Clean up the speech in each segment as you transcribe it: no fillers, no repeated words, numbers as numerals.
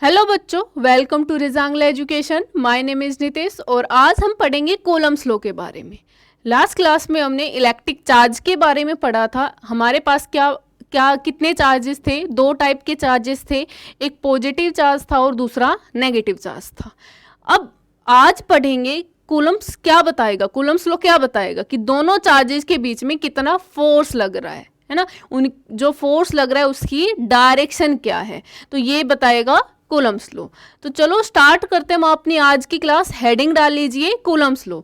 Hello बच्चों, welcome to Rezangla education. My name is Nitesh और आज हम पढ़ेंगे कूलम्ब्स लॉ के बारे में। लास्ट क्लास में हमने इलेक्ट्रिक चार्ज के बारे में पढ़ा था। हमारे पास क्या क्या कितने चार्जेस थे? दो टाइप के चार्जेस थे, एक पॉजिटिव चार्ज था और दूसरा नेगेटिव चार्ज था। अब आज पढ़ेंगे कूलम्ब्स क्या बताएगा, कूलम्ब्स लॉ क्या बताएगा कि दोनों चार्जेस के बीच में कितना फोर्स लग रहा है ना। उन जो फोर्स लग रहा है उसकी डायरेक्शन क्या है, तो ये बताएगा कूलम्ब्स लॉ। तो चलो स्टार्ट करते हैं हम अपनी आज की क्लास। हेडिंग डाल लीजिए कूलम्ब्स लॉ।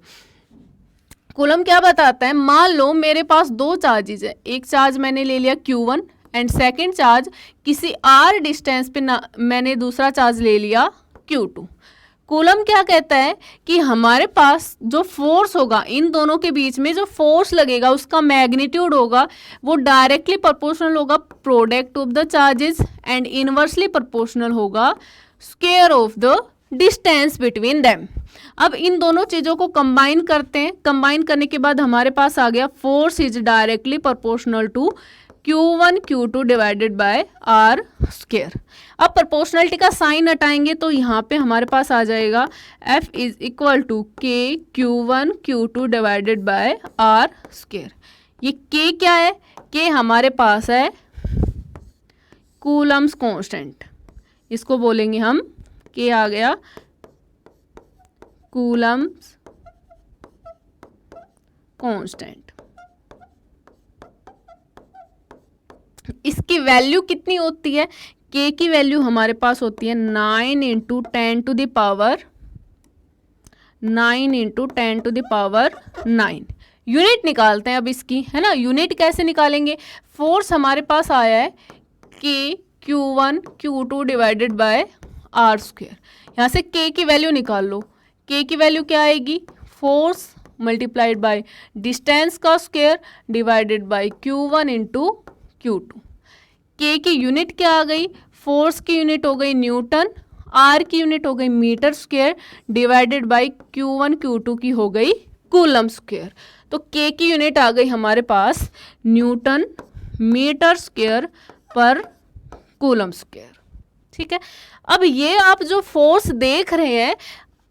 कूलम क्या बताता है? मान लो मेरे पास दो चार्जेज है, एक चार्ज मैंने ले लिया Q1 एंड सेकेंड चार्ज किसी r डिस्टेंस पे ना मैंने दूसरा चार्ज ले लिया Q2। कूलम क्या कहता है कि हमारे पास जो फोर्स होगा, इन दोनों के बीच में जो फोर्स लगेगा उसका मैग्नीट्यूड होगा वो डायरेक्टली प्रोपोर्शनल होगा product of the charges and inversely proportional होगा square of the distance between them. अब इन दोनों चीज़ों को कंबाइन करते हैं। कंबाइन करने के बाद हमारे पास आ गया force is directly proportional to Q1 Q2 divided by R square. अब प्रोपोर्शनलिटी का साइन हटाएंगे तो यहाँ पे हमारे पास आ जाएगा F is equal to K Q1 Q2 divided by R square. ये K क्या है? K हमारे पास है कूलम्स कांस्टेंट, इसको बोलेंगे हम K आ गया कूलम्स कांस्टेंट। इसकी वैल्यू कितनी होती है? K की वैल्यू हमारे पास होती है 9 into 10 to the power 9। Unit निकालते हैं अब इसकी, है ना। यूनिट कैसे निकालेंगे? फोर्स हमारे पास आया है K Q1 Q2 divided by R square. यहाँ से K की वैल्यू निकाल लो। K की वैल्यू क्या आएगी? फोर्स मल्टीप्लाइड बाय डिस्टेंस का square divided bye Q1 into Q2। K की यूनिट क्या आ गई? फोर्स की यूनिट हो गई न्यूटन, R की यूनिट हो गई metre square divided bye Q1 Q2 की हो गई कूलम स्क्वायर। तो K की यूनिट आ गई हमारे पास न्यूटन मीटर स्क्वायर पर कूलम स्क्वायर। ठीक है। अब ये आप जो फोर्स देख रहे हैं,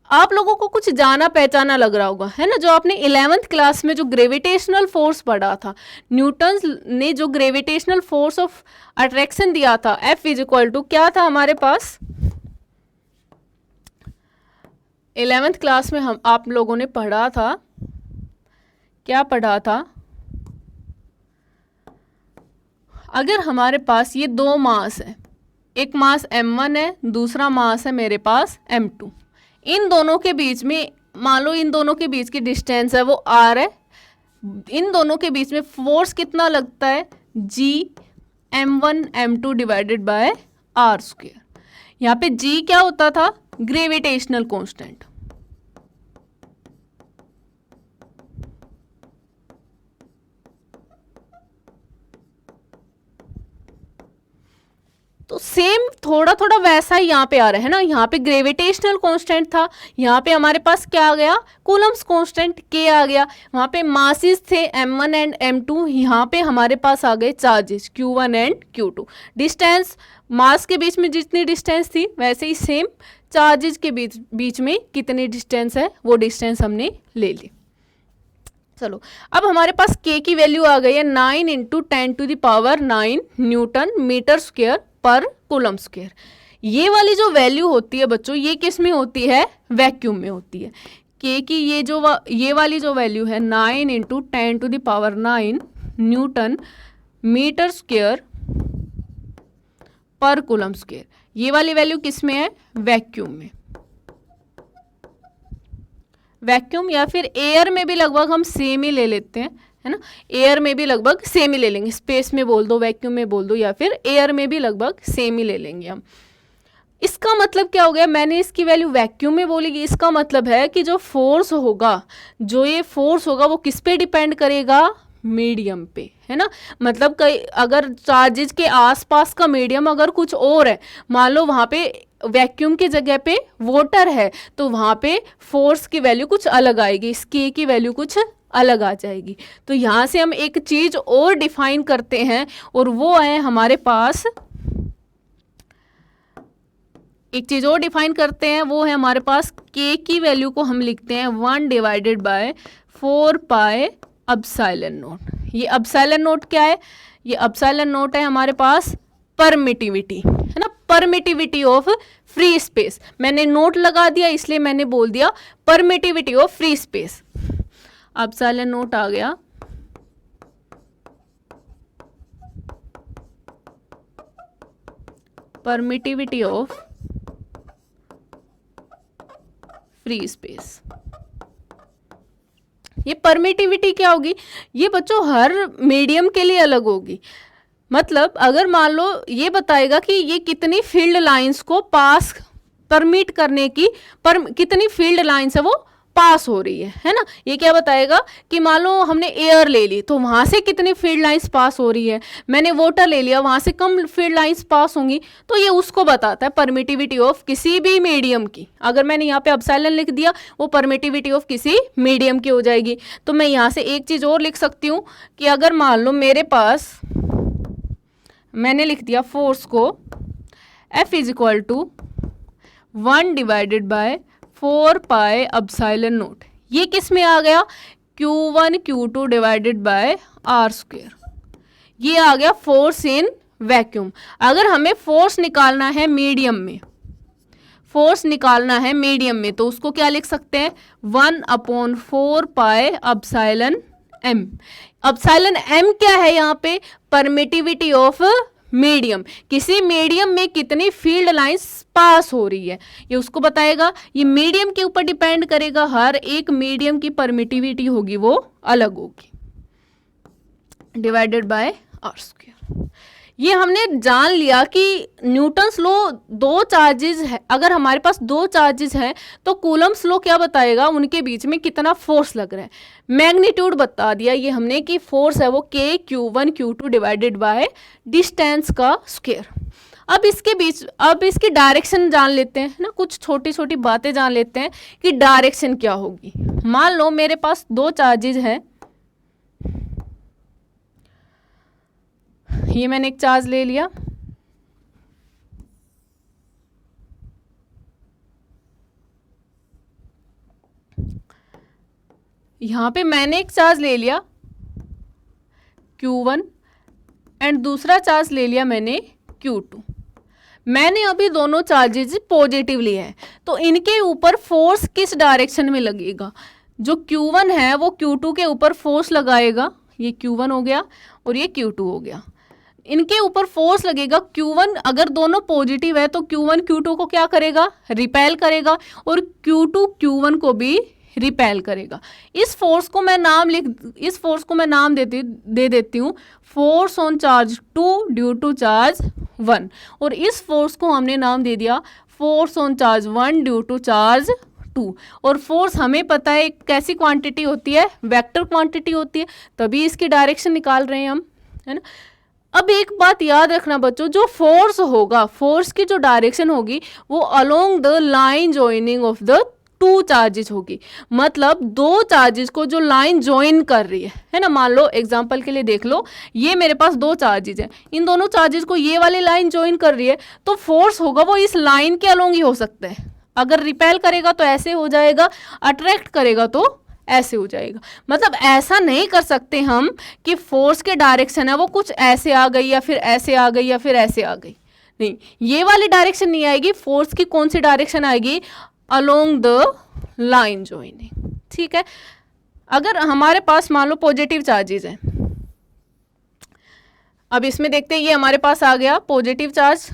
आप लोगों को कुछ जाना पहचाना लग रहा होगा, है ना। जो आपने 11th क्लास में जो ग्रेविटेशनल फोर्स पढ़ा था, न्यूटन ने जो ग्रेविटेशनल फोर्स ऑफ अट्रैक्शन दिया था F इज इक्वल टू क्या था हमारे पास? 11th क्लास में हम आप लोगों ने पढ़ा था, क्या पढ़ा था? अगर हमारे पास ये दो मास है, एक मास m1 है, दूसरा मास है मेरे पास m2। इन दोनों के बीच में मान लो इन दोनों के बीच की डिस्टेंस है वो r है। इन दोनों के बीच में फोर्स कितना लगता है? G m1 m2 divided by R square. यहाँ पे G क्या होता था? Gravitational constant. तो सेम थोड़ा थोड़ा वैसा ही यहाँ पे आ रहा है ना। यहाँ पे ग्रेविटेशनल कांस्टेंट था, यहाँ पे हमारे पास क्या आ गया? कूलम्स कांस्टेंट K आ गया। वहाँ पे मासेस थे m1 एंड m2, यहाँ पे हमारे पास आ गए charges Q1 and Q2। Distance मास के बीच में जितनी डिस्टेंस थी वैसे ही सेम चार्जेस के बीच में कितनी डिस्टेंस है वो डिस्टेंस हमने ले ली। चलो अब हमारे पास K की वैल्यू आ गई है 9 into 10 to the power 9 newton metre square पर कूलम स्क्वायर। ये वाली जो वैल्यू होती है बच्चों, ये किस में होती है? वैक्यूम में होती है। K की ये वाली जो वैल्यू है 9 into 10 to the power 9 newton metre square पर कूलम स्क्वायर, ये वाली वैल्यू किस में है? वैक्यूम में। वैक्यूम या फिर एयर में भी लगभग हम सेम ही ले लेते हैं, है ना। एयर में भी लगभग सेम ही ले लेंगे, स्पेस में बोल दो, वैक्यूम में बोल दो, या फिर एयर में भी लगभग सेम ही ले लेंगे हम। इसका मतलब क्या हो गया? मैंने इसकी वैल्यू वैक्यूम में बोलेगी, इसका मतलब है कि जो फोर्स होगा, जो ये फोर्स होगा वो किस पे डिपेंड करेगा? मीडियम पे, है ना। मतलब कई अगर चार्जेस के आसपास का मीडियम अगर कुछ और है, मान लो वहाँ पे वैक्यूम की जगह पे वाटर है, तो वहाँ पे फोर्स की वैल्यू कुछ अलग आएगी, इस K की वैल्यू कुछ अलग आ जाएगी। तो यहाँ से हम एक चीज़ और डिफाइन करते हैं और वो है हमारे पास एक चीज़ और डिफाइन करते हैं, वो है हमारे पास k की वैल्यू को हम लिखते हैं 1 divided by 4 pi epsilon naught. ये एप्सिलॉन नोट क्या है? ये एप्सिलॉन नोट है हमारे पास परमिटिविटी, है ना, परमिटिविटी ऑफ फ्री स्पेस। मैंने नोट लगा दिया इसलिए मैंने बोल दिया permittivity of free space. Epsilon naught आ गया परमिटिविटी ऑफ फ्री स्पेस। ये परमिटिविटी क्या होगी? ये बच्चों हर मीडियम के लिए अलग होगी। मतलब अगर मान लो ये बताएगा कि ये कितनी फील्ड लाइंस को पास परमिट करने की कितनी फील्ड लाइंस है वो पास हो रही है ना। ये क्या बताएगा कि मान लो हमने एयर ले ली तो वहाँ से कितनी फील्ड लाइंस पास हो रही है, मैंने वाटर ले लिया वहाँ से कम फील्ड लाइंस पास होंगी, तो ये उसको बताता है परमिटिविटी ऑफ किसी भी मीडियम की। अगर मैंने यहाँ पे एप्सिलॉन लिख दिया वो परमिटिविटी ऑफ किसी मीडियम की हो जाएगी। तो मैं यहाँ से एक चीज़ और लिख सकती हूँ कि अगर मान लो मेरे पास मैंने लिख दिया फोर्स को F is equal to 1 divided by 4 pi epsilon naught. ये किस में आ गया? Q1 Q2 divided by R square. ये आ गया फोर्स इन वैक्यूम। अगर हमें फोर्स निकालना है मीडियम में, फोर्स निकालना है मीडियम में, तो उसको क्या लिख सकते हैं? 1/4 pi epsilon m। Epsilon m क्या है यहाँ पे? परमिटिविटी ऑफ मीडियम, किसी मीडियम में कितनी फील्ड लाइंस पास हो रही है ये उसको बताएगा। ये मीडियम के ऊपर डिपेंड करेगा, हर एक मीडियम की परमिटिविटी होगी वो अलग होगी, डिवाइडेड बाय आर स्क्वायर। ये हमने जान लिया कि न्यूटन्स लॉ दो चार्जेस है, अगर हमारे पास दो चार्जेस हैं तो कूलम्स लॉ क्या बताएगा? उनके बीच में कितना फोर्स लग रहा है। मैग्नीट्यूड बता दिया ये हमने कि फोर्स है वो k Q1 Q2 divided by distance का स्क्वायर। अब इसके बीच अब इसकी डायरेक्शन जान लेते हैं ना, कुछ छोटी छोटी बातें जान लेते हैं कि डायरेक्शन क्या होगी। मान लो मेरे पास दो चार्जेस हैं, ये मैंने एक चार्ज ले लिया, यहाँ पे मैंने एक चार्ज ले लिया Q1 एंड दूसरा चार्ज ले लिया मैंने Q2। मैंने अभी दोनों चार्जेज पॉजिटिव लिए हैं, तो इनके ऊपर फोर्स किस डायरेक्शन में लगेगा? जो Q1 है वो Q2 के ऊपर फोर्स लगाएगा, ये Q1 हो गया और ये Q2 हो गया। इनके ऊपर फोर्स लगेगा Q1, अगर दोनों पॉजिटिव है तो Q1 Q2 को क्या करेगा? रिपेल करेगा, और Q2 Q1 को भी रिपेल करेगा। इस फोर्स को मैं नाम दे देती हूँ force on charge 2 due to charge 1, और इस फोर्स को हमने नाम दे दिया force on charge 1 due to charge 2। और फोर्स हमें पता है कैसी क्वांटिटी होती है? वेक्टर क्वांटिटी होती है, तभी इसकी डायरेक्शन निकाल रहे हैं हम, है ना। अब एक बात याद रखना बच्चों, जो फोर्स होगा, फोर्स की जो डायरेक्शन होगी वो along the line joining of the two charges होगी। मतलब दो चार्जेस को जो लाइन ज्वाइन कर रही है ना। मान लो एग्जांपल के लिए देख लो, ये मेरे पास दो चार्जेस हैं, इन दोनों चार्जेस को ये वाली लाइन ज्वाइन कर रही है, तो फोर्स होगा वो इस लाइन के अलोंग ही हो सकता है। अगर रिपेल करेगा तो ऐसे हो जाएगा, अट्रैक्ट करेगा तो ऐसे हो जाएगा। मतलब ऐसा नहीं कर सकते हम कि फोर्स के डायरेक्शन है वो कुछ ऐसे आ गई या फिर ऐसे आ गई या फिर ऐसे आ गई, नहीं, ये वाली डायरेक्शन नहीं आएगी। फोर्स की कौन सी डायरेक्शन आएगी? अलोंग द लाइन ज्वाइनिंग, ठीक है। अगर हमारे पास मान लो पॉजिटिव चार्जेस हैं, अब इसमें देखते हैं, ये हमारे पास आ गया पॉजिटिव चार्ज,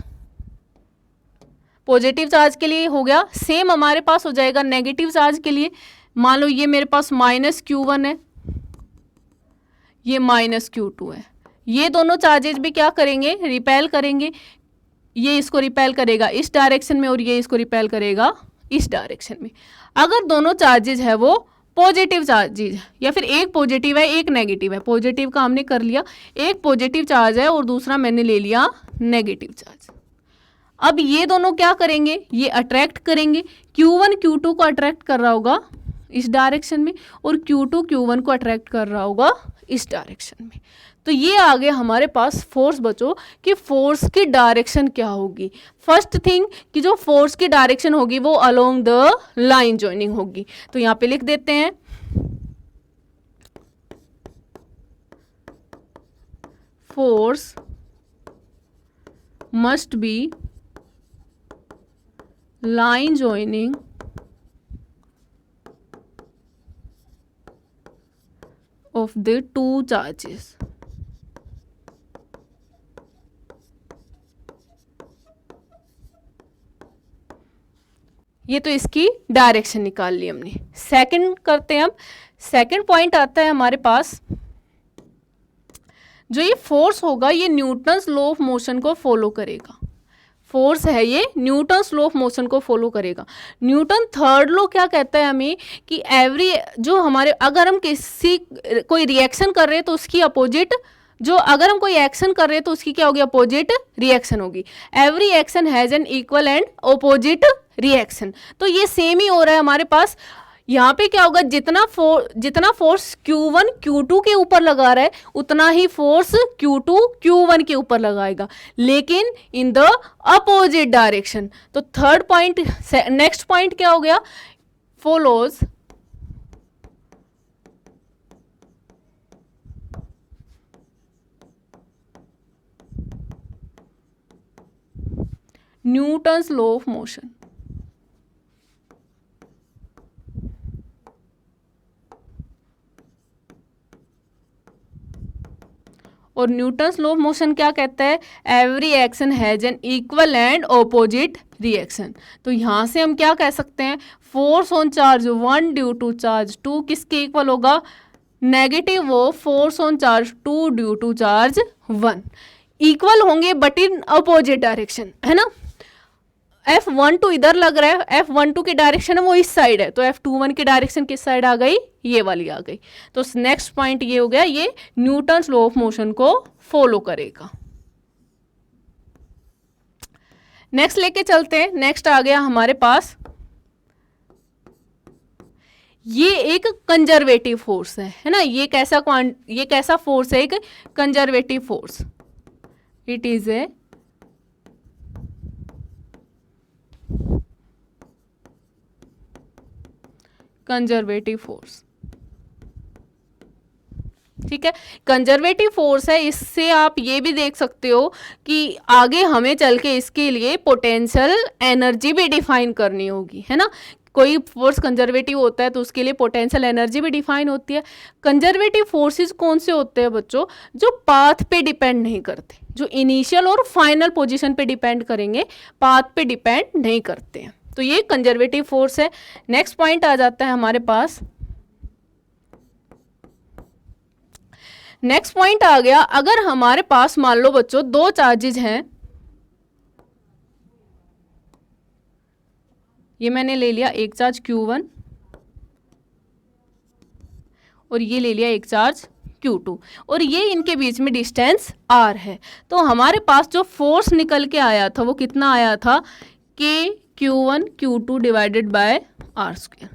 पॉजिटिव चार्ज के लिए हो गया। सेम हमारे पास हो जाएगा नेगेटिव चार्ज के लिए। मान लो ये मेरे पास -Q1 है, ये -Q2 है, ये दोनों चार्जेस भी क्या करेंगे? रिपेल करेंगे। ये इसको रिपेल करेगा इस डायरेक्शन में और ये इसको रिपेल करेगा इस डायरेक्शन में। अगर दोनों चार्जेस है वो पॉजिटिव चार्जेस या फिर एक पॉजिटिव है एक नेगेटिव है, पॉजिटिव का हमने कर लिया, एक पॉजिटिव चार्ज है और दूसरा मैंने ले लिया नेगेटिव चार्ज। अब ये दोनों क्या करेंगे? ये अट्रैक्ट करेंगे। Q1 Q2 को अट्रैक्ट कर रहा होगा इस डायरेक्शन में और Q2 Q1 को अट्रैक्ट कर रहा होगा इस डायरेक्शन में। तो ये आ गया हमारे पास फोर्स बच्चों कि फोर्स की डायरेक्शन क्या होगी। फर्स्ट थिंग कि जो फोर्स की डायरेक्शन होगी वो अलोंग द लाइन जॉइनिंग होगी। तो यहाँ पे लिख देते हैं force must be line joining of the two charges। ये तो इसकी डायरेक्शन निकाल ली हमने। सेकंड करते हैं, अब सेकंड पॉइंट आता है हमारे पास, जो ये फोर्स होगा ये न्यूटन्स लॉ ऑफ मोशन को फॉलो करेगा। फोर्स है ये न्यूटन्स लॉ ऑफ मोशन को फॉलो करेगा। न्यूटन थर्ड लॉ क्या कहता है हमें कि एवरी जो हमारे अगर हम किसी कोई रिएक्शन कर रहे हैं तो उसकी अपोजिट जो अगर हम कोई एक्शन कर रहे हैं तो उसकी क्या होगी अपोजिट रिएक्शन होगी। Every action has an equal and opposite reaction. तो ये सेम ही हो रहा है हमारे पास। यहाँ पे क्या होगा जितना फोर्स Q1 Q2 के ऊपर लगा रहा है उतना ही फोर्स Q2 Q1 के ऊपर लगाएगा, लेकिन इन द अपोजिट डायरेक्शन। तो थर्ड पॉइंट, नेक्स्ट पॉइंट क्या हो गया, follows Newton's law of motion. और न्यूटन्स लॉ ऑफ मोशन क्या कहता है, every action has an equal and opposite reaction. तो यहाँ से हम क्या कह सकते हैं, force on charge 1 due to charge 2 किसके इक्वल होगा, negative of force on charge 2 due to charge 1। इक्वल होंगे बट इन अपोजिट डायरेक्शन, है ना। F12 इधर लग रहा है, F12 की डायरेक्शन है वो इस साइड है, तो F21 की डायरेक्शन किस साइड आ गई, ये वाली आ गई। तो नेक्स्ट पॉइंट ये हो गया, ये न्यूटन्स लॉ ऑफ मोशन को फॉलो करेगा। नेक्स्ट लेके चलते हैं। नेक्स्ट आ गया हमारे पास, ये एक कंजर्वेटिव फोर्स है ना। ये कैसा फोर्स है, एक conservative force. It is a conservative force. ठीक है, कंजर्वेटिव फोर्स है। इससे आप ये भी देख सकते हो कि आगे हमें चल के इसके लिए पोटेंशियल एनर्जी भी डिफाइन करनी होगी, है ना। कोई फोर्स कंजर्वेटिव होता है तो उसके लिए पोटेंशियल एनर्जी भी डिफाइन होती है। कंजर्वेटिव फोर्सेस कौन से होते हैं बच्चों, जो पाथ पे डिपेंड नहीं करते, जो इनिशियल और फाइनल पोजीशन पे डिपेंड करेंगे, पाथ पे डिपेंड नहीं करते हैं। तो ये कंजर्वेटिव फोर्स है। नेक्स्ट पॉइंट आ जाता है हमारे पास, नेक्स्ट पॉइंट आ गया, अगर हमारे पास मान लो बच्चों दो चार्जेज हैं, ये मैंने ले लिया एक चार्ज Q1 और ये ले लिया एक चार्ज Q2 और ये इनके बीच में डिस्टेंस R है। तो हमारे पास जो फोर्स निकल के आया था वो कितना आया था, Q1 Q2 divided bye R²।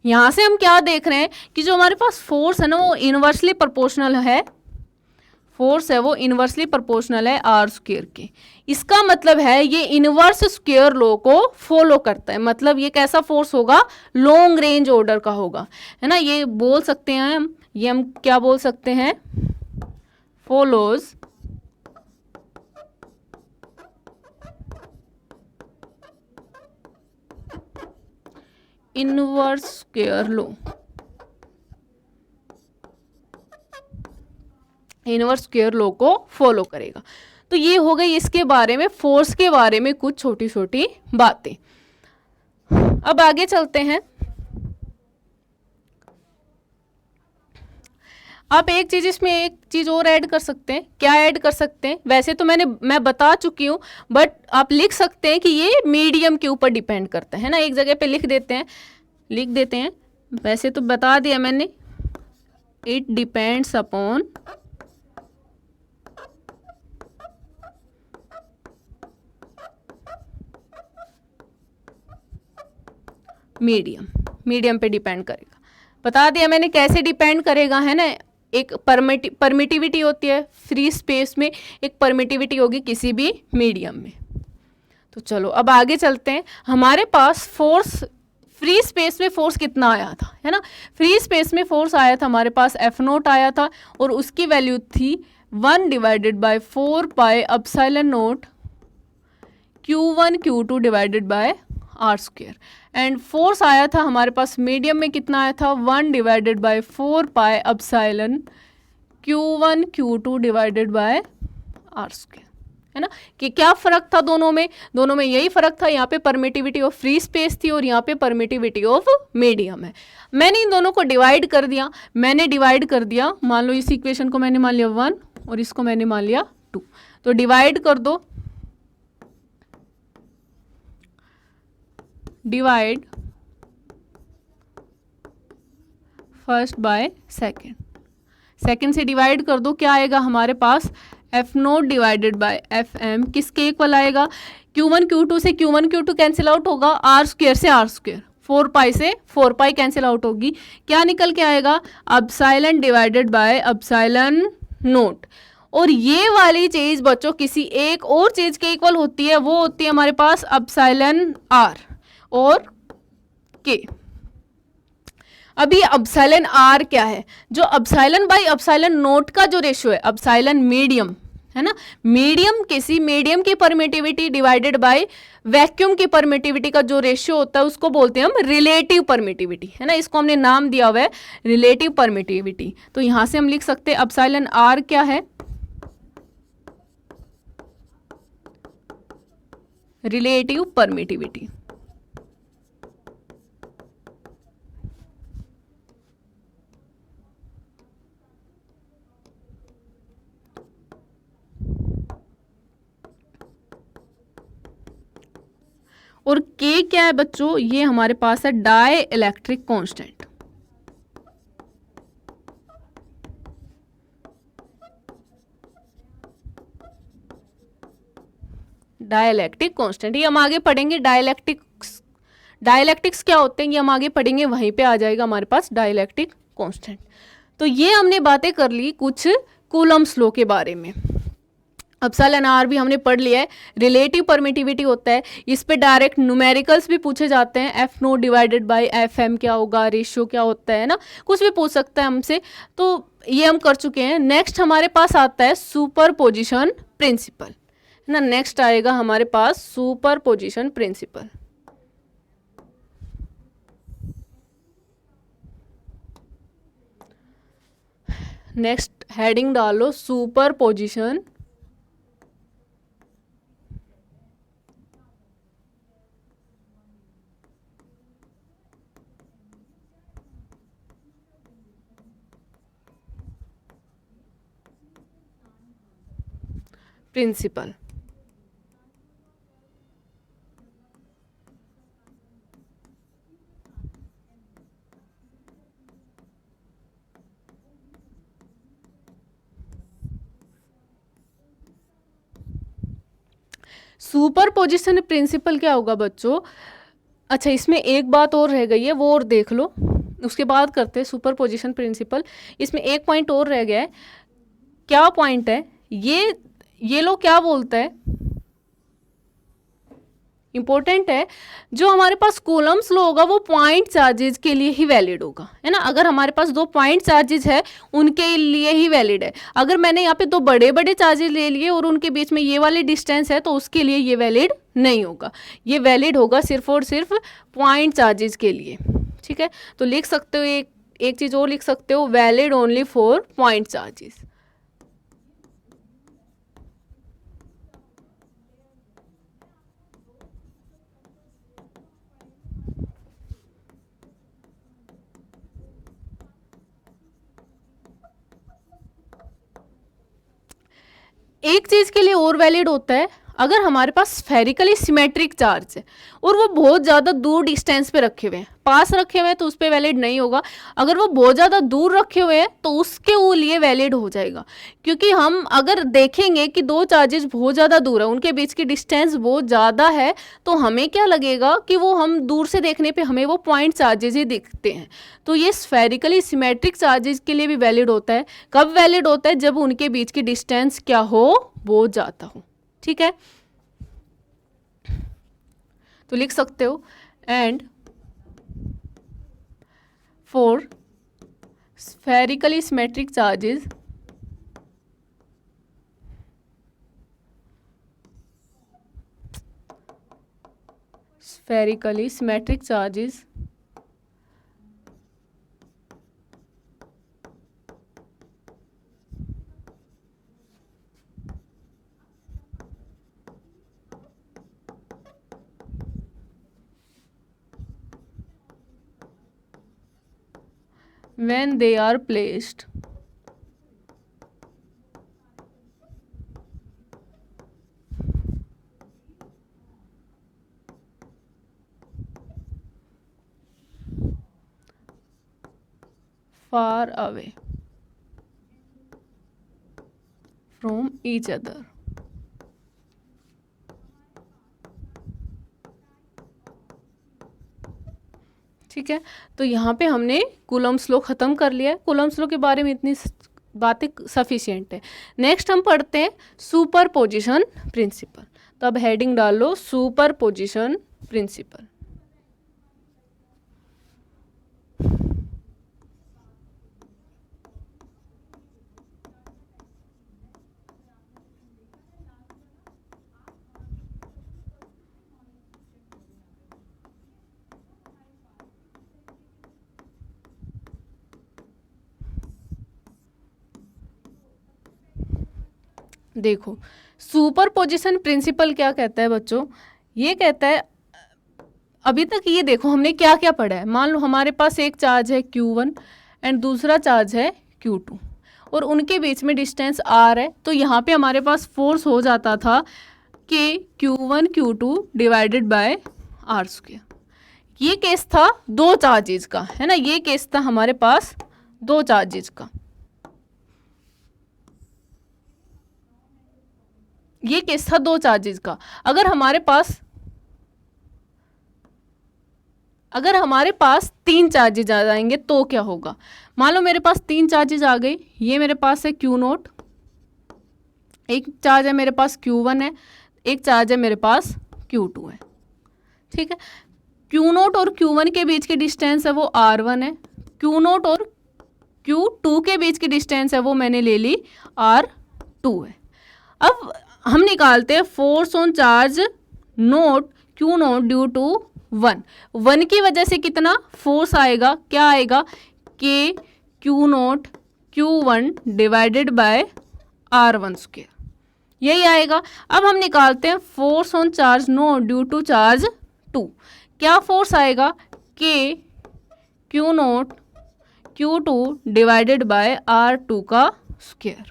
यहाँ से हम क्या देख रहे हैं कि जो हमारे पास फोर्स है ना वो इनवर्सली प्रोपोर्शनल है, फोर्स है वो इनवर्सली प्रोपोर्शनल है R² के। इसका मतलब है ये इनवर्स स्क्वायर लॉ को फॉलो करता है। मतलब ये कैसा फोर्स होगा, लॉन्ग रेंज ऑर्डर का होगा, है ना। ये बोल सकते हैं हम, ये हम क्या बोल सकते हैं, follows inverse square law. Inverse square law को फॉलो करेगा। तो ये हो गई इसके बारे में, फोर्स के बारे में कुछ छोटी छोटी बातें। अब आगे चलते हैं। आप एक चीज इसमें एक चीज और ऐड कर सकते हैं। क्या ऐड कर सकते हैं, वैसे तो मैं बता चुकी हूँ, बट आप लिख सकते हैं कि ये मीडियम के ऊपर डिपेंड करता है ना। एक जगह पे लिख देते हैं, वैसे तो बता दिया मैंने, इट डिपेंड्स अपॉन मीडियम पे डिपेंड करेगा। बता दिया मैंने कैसे डिपेंड करेगा, है ना। एक परमिटिविटी होती है फ्री स्पेस में, एक परमिटिविटी होगी किसी भी मीडियम में। तो चलो अब आगे चलते हैं। हमारे पास फोर्स फ्री स्पेस में फोर्स कितना आया था, है ना। फ्री स्पेस में फोर्स आया था हमारे पास F0 आया था और उसकी वैल्यू थी 1/4πε0 Q1 Q2 divided bye r²। And force आया था हमारे पास मीडियम में कितना आया था 1/4πε Q1 Q2 divided bye r², है ना। कि क्या फ़र्क था दोनों में यही फ़र्क था, यहाँ पे परमिटिविटी ऑफ फ्री स्पेस थी और यहाँ पे परमिटिविटी ऑफ मीडियम है। मैंने इन दोनों को डिवाइड कर दिया, मान लो इस इक्वेशन को मैंने मान लिया 1 और इसको मैंने मान लिया 2, तो डिवाइड कर दो, डिवाइड फर्स्ट बाय सेकेंड से डिवाइड कर दो, क्या आएगा हमारे पास F0 डिवाइडेड बाय Fm किसके इक्वल आएगा, Q1 Q2 से Q1 Q2 कैंसिल आउट होगा, r² से r², 4π से 4π कैंसिल आउट होगी, क्या निकल के आएगा epsilon divided by epsilon note. और ये वाली चीज़ बच्चों किसी एक और चीज़ के इक्वल होती है, वो होती है हमारे पास एप्सिलॉन r और k। अभी एप्सिलॉन r क्या है, जो एप्सिलॉन बाय एप्सिलॉन नोट का जो रेशियो है, एप्सिलॉन मीडियम है ना, मीडियम किसी मीडियम की परमिटिविटी डिवाइडेड बाय वैक्यूम की परमिटिविटी का जो रेशियो होता है उसको बोलते हैं हम रिलेटिव परमिटिविटी, है ना। इसको हमने नाम दिया हुआ है रिलेटिव परमिटिविटी। तो यहां से हम लिख सकते हैं एप्सिलॉन r क्या है, रिलेटिव परमिटिविटी। और K क्या है बच्चों, ये हमारे पास है dielectric constant. Dielectric constant, ये हम आगे पढ़ेंगे। डाइलेक्ट्रिक्स क्या होते हैं ये हम आगे पढ़ेंगे, वहीं पे आ जाएगा हमारे पास डाइलेक्ट्रिक कांस्टेंट। तो ये हमने बातें कर ली कुछ कूलम्स लॉ के बारे में। एप्सिलॉन r भी हमने पढ़ लिया है, रिलेटिव परमिटिविटी होता है, इस पे डायरेक्ट न्यूमेरिकल्स भी पूछे जाते हैं, F0 डिवाइडेड बाय Fm क्या होगा, रेशियो क्या होता है ना, कुछ भी पूछ सकता है हमसे, तो ये हम कर चुके हैं। नेक्स्ट हमारे पास आता है सुपरपोजिशन प्रिंसिपल, है ना। नेक्स्ट आएगा हमारे पास सुपरपोजिशन प्रिंसिपल। नेक्स्ट हेडिंग डालो सुपरपोजिशन प्रिंसिपल। सुपरपोजिशन प्रिंसिपल क्या होगा बच्चों, अच्छा इसमें एक बात और रह गई है, वो और देख लो, उसके बाद करते हैं सुपरपोजिशन प्रिंसिपल। इसमें एक पॉइंट और रह गया है, क्या पॉइंट है ये लो क्या बोलता है, इंपॉर्टेंट है। जो हमारे पास कूलम्स लॉ होगा वो पॉइंट चार्जेस के लिए ही वैलिड होगा, है ना। अगर हमारे पास दो पॉइंट चार्जेस है उनके लिए ही वैलिड है। अगर मैंने यहाँ पे दो बड़े बड़े चार्जेस ले लिए और उनके बीच में ये वाली डिस्टेंस है तो उसके लिए ये वैलिड नहीं होगा, ये वैलिड होगा सिर्फ और सिर्फ पॉइंट चार्जेस के लिए, ठीक है। तो लिख सकते हो एक चीज़ और लिख सकते हो, valid only for point charges. एक चीज़ के लिए और वैलिड होता है, अगर हमारे पास स्फेरिकली सिमेट्रिक चार्ज है और वो बहुत ज़्यादा दूर डिस्टेंस पे रखे हुए हैं, पास रखे हुए हैं तो उस पर वैलिड नहीं होगा, अगर वो बहुत ज़्यादा दूर रखे हुए हैं तो उसके वो लिए वैलिड हो जाएगा। क्योंकि हम अगर देखेंगे कि दो चार्जेस बहुत ज़्यादा दूर है, उनके बीच की डिस्टेंस बहुत ज़्यादा है, तो हमें क्या लगेगा कि वो हम दूर से देखने पे हमें वो पॉइंट चार्जेस ही दिखते हैं। तो ये स्फेरिकली सिमेट्रिक चार्जेस के लिए भी वैलिड होता है। कब वैलिड होता है? जब उनके बीच की डिस्टेंस क्या हो, बहुत ज़्यादा हो। ठीक है, तो लिख सकते हो and for spherically symmetric charges spherically symmetric charges when they are placed far away from each other। ठीक है, तो यहाँ पे हमने कूलम्स लॉ ख़त्म कर लिया है। कूलम्स लॉ के बारे में इतनी बातें सफिशिएंट है। नेक्स्ट हम पढ़ते हैं सुपरपोजिशन प्रिंसिपल। तो अब हेडिंग डाल लो सुपरपोजिशन प्रिंसिपल। देखो सुपरपोजिशन प्रिंसिपल क्या कहता है बच्चों, ये कहता है, अभी तक ये देखो हमने क्या क्या पढ़ा है। मान लो हमारे पास एक चार्ज है Q1 एंड दूसरा चार्ज है Q2 और उनके बीच में डिस्टेंस R है, तो यहाँ पे हमारे पास फोर्स हो जाता था कि Q1 Q2 divided bye R²। ये केस था दो चार्जेज का, है ना, ये केस था हमारे पास दो चार्जेज का। ये केस था दो चार्जेस का। अगर हमारे पास तीन चार्जेज आ जाएंगे तो क्या होगा? मान लो मेरे पास तीन चार्जेज आ गए, ये मेरे पास है Q0, एक चार्ज है मेरे पास Q1 है, एक चार्ज है मेरे पास Q2 है। ठीक है, Q0 और Q1 के बीच की डिस्टेंस है वो R1 है, Q0 और Q2 के बीच की डिस्टेंस है वो मैंने ले ली R2 है। अब हम निकालते हैं force on charge naught Q0 due to 1 की वजह से कितना फोर्स आएगा, क्या आएगा, कि Q0 Q1 divided by R1², यही आएगा। अब हम निकालते हैं force on charge naught due to charge 2, क्या फोर्स आएगा, कि Q0 Q2 divided bye R2²।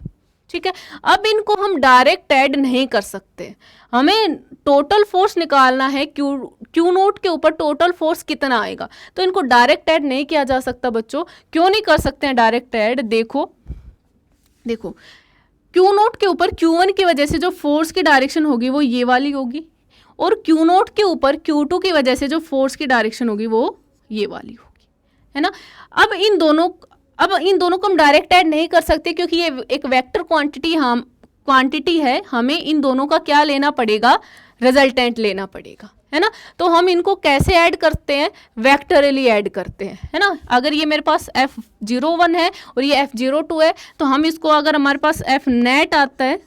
ठीक है, अब इनको हम डायरेक्ट ऐड नहीं कर सकते, हमें टोटल फोर्स निकालना है। Q0 के ऊपर टोटल फोर्स कितना आएगा, तो इनको डायरेक्ट ऐड नहीं किया जा सकता बच्चों। क्यों नहीं कर सकते हैं डायरेक्ट ऐड? देखो Q0 के ऊपर Q1 की वजह से जो फोर्स की डायरेक्शन होगी वो ये वाली होगी, और Q0 के ऊपर Q2 की वजह से जो फोर्स की डायरेक्शन होगी वो ये वाली होगी, है ना। अब इन दोनों को हम डायरेक्ट ऐड नहीं कर सकते क्योंकि ये एक वेक्टर क्वांटिटी है, हमें इन दोनों का क्या लेना पड़ेगा, रिजल्टेंट लेना पड़ेगा, है ना। तो हम इनको कैसे ऐड करते हैं, वेक्टरली ऐड करते हैं, है ना। अगर ये मेरे पास F01 है और ये F02 है, तो हम इसको, अगर हमारे पास F नेट आता है,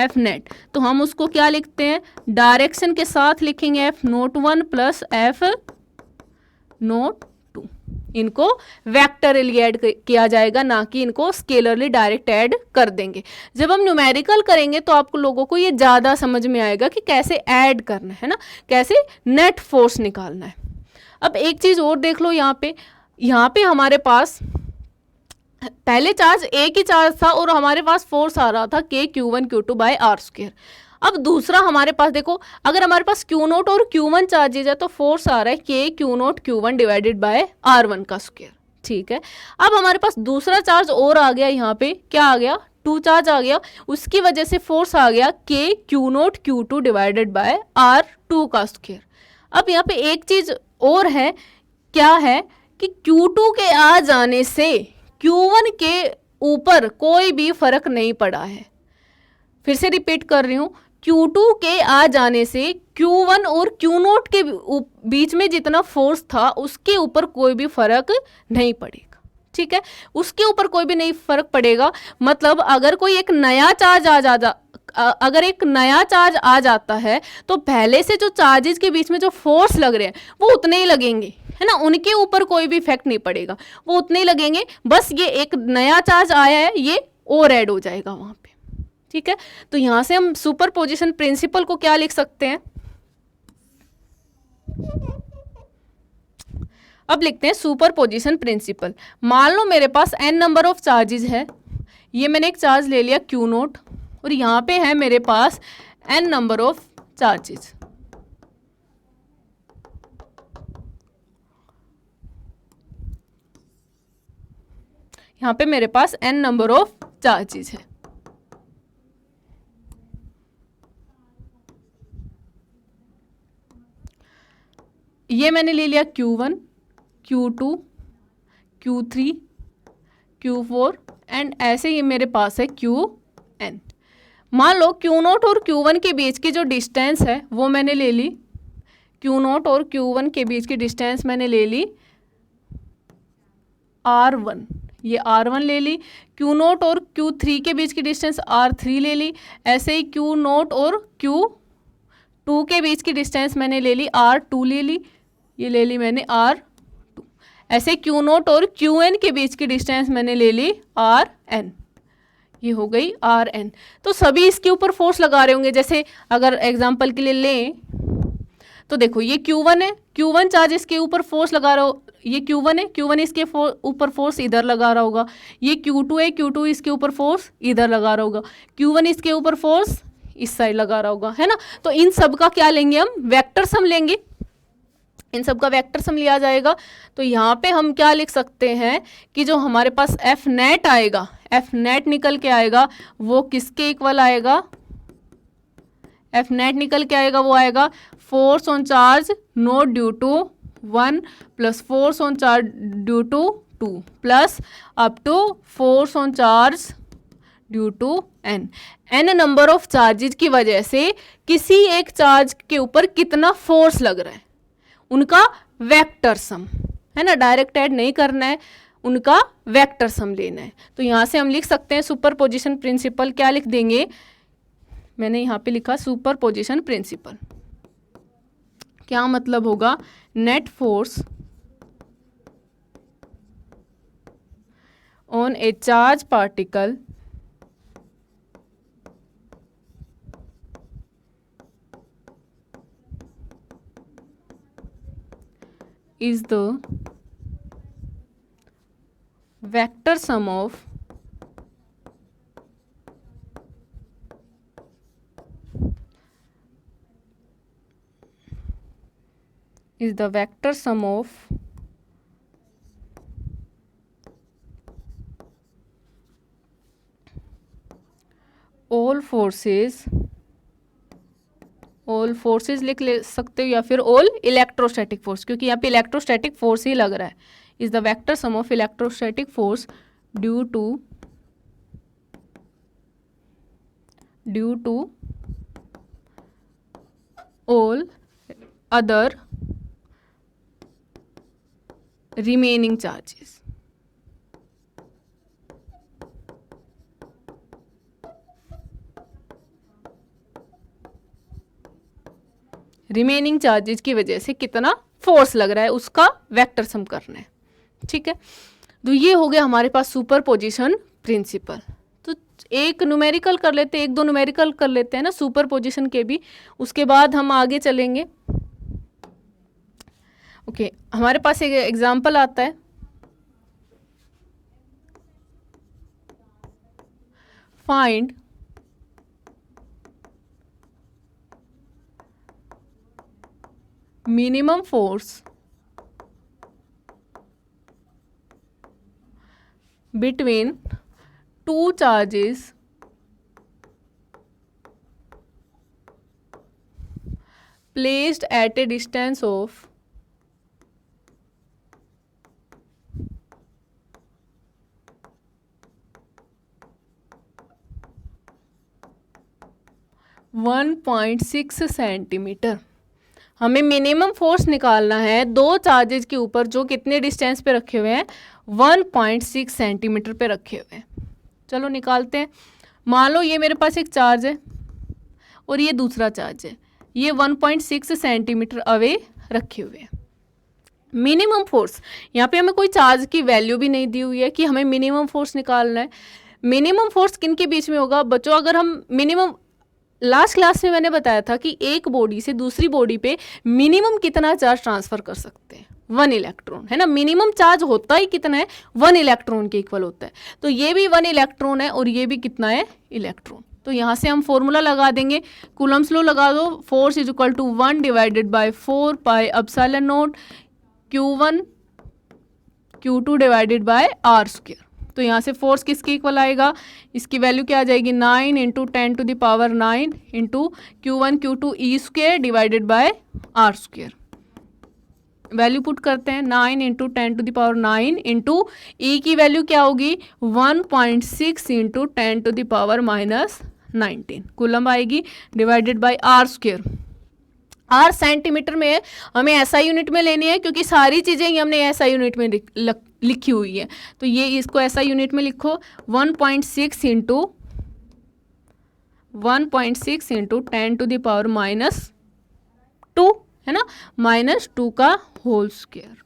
F नेट, तो हम उसको क्या लिखते हैं, डायरेक्शन के साथ लिखेंगे F01 प्लस F02। इनको वेक्टरली ऐड किया जाएगा, ना कि इनको स्केलरली डायरेक्ट ऐड कर देंगे। जब हम न्यूमेरिकल करेंगे तो आपको लोगों को ये ज़्यादा समझ में आएगा कि कैसे ऐड करना है ना, कैसे नेट फोर्स निकालना है। अब एक चीज़ और देख लो, यहाँ पे हमारे पास पहले चार्ज एक ही चार्ज था और हमारे पास फोर्स आ रहा था K Q1 Q2 bye R²। अब दूसरा हमारे पास देखो, अगर हमारे पास क्यू नोट और क्यू वन चार्जेज है तो फोर्स आ रहा है के Q naught Q one divided by R one का स्क्वायर, ठीक है। अब हमारे पास दूसरा चार्ज और आ गया, यहाँ पे क्या आ गया, टू चार्ज आ गया, उसकी वजह से फोर्स आ गया K Q naught Q two divided by R two का स्क्वायर। अब यहाँ पे एक चीज और है, क्या है कि Q2 के आ जाने से Q1 के ऊपर कोई भी फर्क नहीं पड़ा है। फिर से रिपीट कर रही हूँ, Q2 के आ जाने से Q1 और Q0 के बीच में जितना फोर्स था उसके ऊपर कोई भी फर्क नहीं पड़ेगा, ठीक है। उसके ऊपर कोई भी नहीं फर्क पड़ेगा, मतलब अगर कोई एक नया चार्ज अगर एक नया चार्ज आ जाता है तो पहले से जो चार्जेस के बीच में जो फोर्स लग रहे हैं वो उतने ही लगेंगे, है ना, उनके ऊपर कोई भी इफेक्ट नहीं पड़ेगा, वो उतने ही लगेंगे। बस ये एक नया चार्ज आया है, ये और ऐड हो जाएगा वहां पे, ठीक है। तो यहां से हम सुपरपोजिशन प्रिंसिपल को क्या लिख सकते हैं, अब लिखते हैं सुपरपोजिशन प्रिंसिपल। मान लो मेरे पास n नंबर ऑफ चार्जेस है, ये मैंने एक चार्ज ले लिया Q नोट और यहाँ पे है मेरे पास n नंबर ऑफ चार्जेस। यहाँ पे मेरे पास n नंबर ऑफ चार्जेस है। ये मैंने ले लिया Q1, Q2, Q3, Q4 and ऐसे ही मेरे पास है Qn। मान लो Q0 और Q1 के बीच की जो डिस्टेंस है वो मैंने ले ली, Q0 और Q1 के बीच की डिस्टेंस मैंने ले ली R1, ये R1 ले ली। Q0 और Q3 के बीच की डिस्टेंस R3 ले ली। ऐसे ही Q0 और Q2 के बीच की डिस्टेंस मैंने ले ली R2 ले ली, ये ले ली मैंने R2। ऐसे Q0 और Qn के बीच की डिस्टेंस मैंने ले ली Rn, ये हो गई Rn। तो सभी इसके ऊपर फोर्स लगा रहे होंगे। जैसे अगर एग्जांपल के लिए लें तो देखो ये Q1 है, Q1 चार्ज इसके ऊपर फोर्स लगा रहा हो, ये Q1 है, Q1 इसके ऊपर फोर्स इधर लगा रहा होगा। ये Q2 है, Q2 इसके ऊपर फोर्स इधर लगा रहा होगा। Q1 इसके ऊपर फोर्स इस साइड लगा रहा होगा, है ना। तो इन सब का क्या लेंगे हम, वेक्टर सम लेंगे, इन सब का वेक्टर सम लिया जाएगा। तो यहाँ पे हम क्या लिख सकते हैं कि जो हमारे पास एफ नेट आएगा, एफ नेट निकल के आएगा वो किसके इक्वल आएगा, एफ नेट निकल के आएगा वो आएगा force on charge naught due to 1 plus force on charge due to 2 plus up to force on charge due to n। n number of charges की वजह से किसी एक चार्ज के ऊपर कितना फोर्स लग रहा है उनका वेक्टर सम, है ना, डायरेक्ट ऐड नहीं करना है, उनका वेक्टर सम लेना है। तो यहाँ से हम लिख सकते हैं सुपरपोजिशन प्रिंसिपल, क्या लिख देंगे, मैंने यहाँ पे लिखा सुपरपोजिशन प्रिंसिपल। क्या मतलब होगा, net force on A charge particle is the vector sum of all forces लिख ले सकते हो या फिर ऑल इलेक्ट्रोस्टैटिक फोर्स, क्योंकि यहाँ पे इलेक्ट्रोस्टैटिक फोर्स ही लग रहा है। Is the vector sum of electrostatic force due to all other remaining charges. Remaining charges की वजह से कितना फोर्स लग रहा है उसका वेक्टर सम करना है, ठीक है। तो ये हो गया हमारे पास सुपरपोजिशन प्रिंसिपल। तो एक न्यूमेरिकल कर लेते हैं, एक दो न्यूमेरिकल कर लेते हैं ना सुपरपोजिशन के भी, उसके बाद हम आगे चलेंगे। ओके, हमारे पास एक एग्जांपल आता है, find minimum force between two charges placed at a distance of 1.6 centimetre. हमें मिनिमम फोर्स निकालना है दो चार्जेज के ऊपर जो कितने डिस्टेंस पे रखे हुए हैं, 1.6 सेंटीमीटर पे रखे हुए हैं। चलो निकालते हैं। मान लो ये मेरे पास एक चार्ज है और ये दूसरा चार्ज है, ये 1.6 सेंटीमीटर अवे रखे हुए हैं। मिनिमम फोर्स, यहाँ पे हमें कोई चार्ज की वैल्यू भी नहीं दी हुई है कि हमें मिनिमम फोर्स निकालना है। मिनिमम फोर्स किन के बीच में होगा बच्चों? अगर हम मिनिमम, लास्ट क्लास में मैंने बताया था कि एक बॉडी से दूसरी बॉडी पे मिनिमम कितना चार्ज ट्रांसफ़र कर सकते हैं, 1 इलेक्ट्रॉन, है ना। मिनिमम चार्ज होता ही कितना है, 1 इलेक्ट्रॉन के इक्वल होता है। तो ये भी 1 इलेक्ट्रॉन है और ये भी कितना है, इलेक्ट्रॉन। तो यहाँ से हम फॉर्मूला लगा देंगे, कूलम्स लॉ लगा दो। Force is equal to 1 divided by 4 pi epsilon naught Q1 Q2 divided by are square. तो यहाँ से फोर्स किसके इक्वल आएगा, इसकी वैल्यू क्या आ जाएगी, 9 into 10 to the power 9 into Q1 Q2 e square divided by are square. Value put करते हैं, 9 into 10 to the power 9 into e की वैल्यू क्या होगी, 1.6 into 10 to the power -19 coulomb आएगी, divided by are square. R centimetre में है, हमें ऐसा यूनिट में लेनी है क्योंकि सारी चीज़ें ही हमने ऐसा यूनिट में लिखी हुई है। तो ये इसको ऐसा यूनिट में लिखो, 1.6 इंटू 10 टू द पावर -2, है ना, -2 का होल स्क्वायर।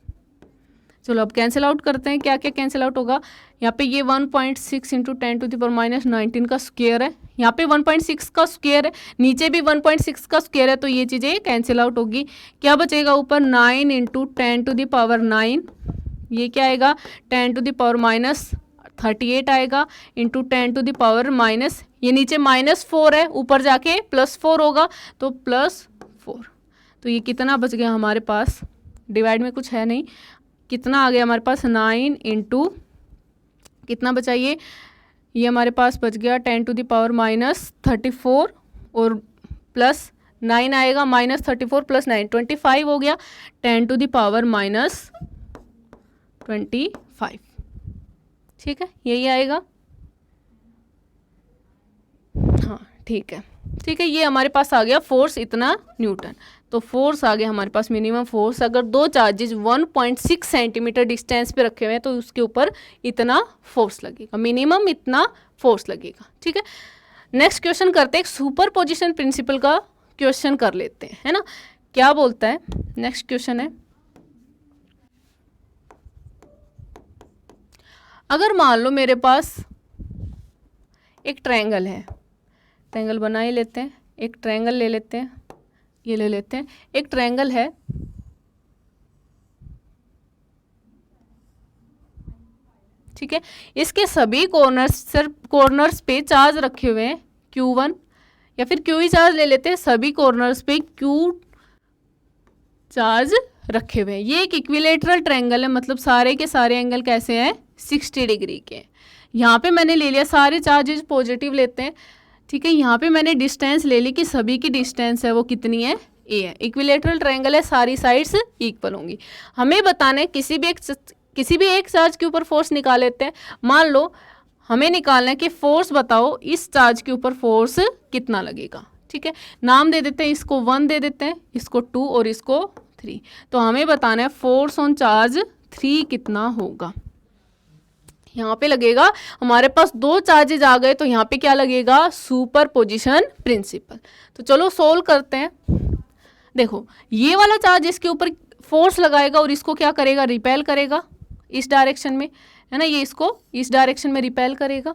चलो अब कैंसिल आउट करते हैं, क्या क्या कैंसिल आउट होगा। यहाँ पे ये 1.6 इंटू 10 टू द पावर -19 का स्क्वायर है, यहाँ पे 1.6 का स्क्वायर है, नीचे भी 1.6 का स्क्वायर है, तो ये चीज़ें कैंसिल आउट होगी। क्या बचेगा ऊपर, 9 इंटू 10 टू द पावर 9, ये क्या आएगा, 10 टू द पावर -38 आएगा, into 10 to the power minus, ये नीचे -4 है, ऊपर जाके +4 होगा, तो +4। तो ये कितना बच गया हमारे पास, डिवाइड में कुछ है नहीं, कितना आ गया हमारे पास, 9 इंटू कितना बचा, ये हमारे पास बच गया 10 टू द पावर -34 और +9 आएगा, -34 + 9 25 हो गया, 10 टू द पावर -25। ठीक है, यही आएगा। हाँ ठीक है, ठीक है, ये हमारे पास आ गया फोर्स इतना न्यूटन। तो फोर्स आ गया हमारे पास, मिनिमम फोर्स, अगर दो चार्जेज 1.6 सेंटीमीटर डिस्टेंस पे रखे हुए हैं तो उसके ऊपर इतना फोर्स लगेगा, मिनिमम इतना फोर्स लगेगा। ठीक है, नेक्स्ट क्वेश्चन करते हैं, सुपर पोजिशन प्रिंसिपल का क्वेश्चन कर लेते हैं, है ना। क्या बोलता है, नेक्स्ट क्वेश्चन है, अगर मान लो मेरे पास एक ट्रायंगल है, ट्रायंगल बना ही लेते हैं, एक ट्रायंगल ले लेते हैं, ये ले लेते हैं, एक ट्रायंगल है, ठीक है, इसके सभी कॉर्नर्स पे चार्ज रखे हुए हैं Q1, या फिर Q ही चार्ज ले लेते हैं, सभी कॉर्नर्स पे Q चार्ज रखे हुए हैं। ये एक इक्विलेटरल ट्रायंगल है, मतलब सारे के सारे एंगल कैसे हैं, 60 डिग्री के। यहाँ पे मैंने ले लिया, सारे चार्जेस पॉजिटिव लेते हैं, ठीक है। यहाँ पे मैंने डिस्टेंस ले ली कि सभी की डिस्टेंस है वो कितनी है, ए है। इक्विलेटरल ट्रायंगल है, सारी साइड्स इक्वल होंगी। हमें बताना है किसी भी एक चार्ज के ऊपर फोर्स निकाल लेते हैं। मान लो हमें निकालना है कि फोर्स बताओ इस चार्ज के ऊपर फोर्स कितना लगेगा, ठीक है। नाम दे देते हैं, इसको 1 दे देते हैं, इसको 2 और इसको 3। तो हमें बताना है फोर्स ऑन चार्ज 3 कितना होगा। यहाँ पे लगेगा, हमारे पास दो चार्जेज आ गए तो यहाँ पे क्या लगेगा, सुपर पोजिशन प्रिंसिपल। तो चलो सोल्व करते हैं। देखो ये वाला चार्ज इसके ऊपर फोर्स लगाएगा और इसको क्या करेगा, रिपेल करेगा इस डायरेक्शन में, है ना, ये इसको इस डायरेक्शन में रिपेल करेगा।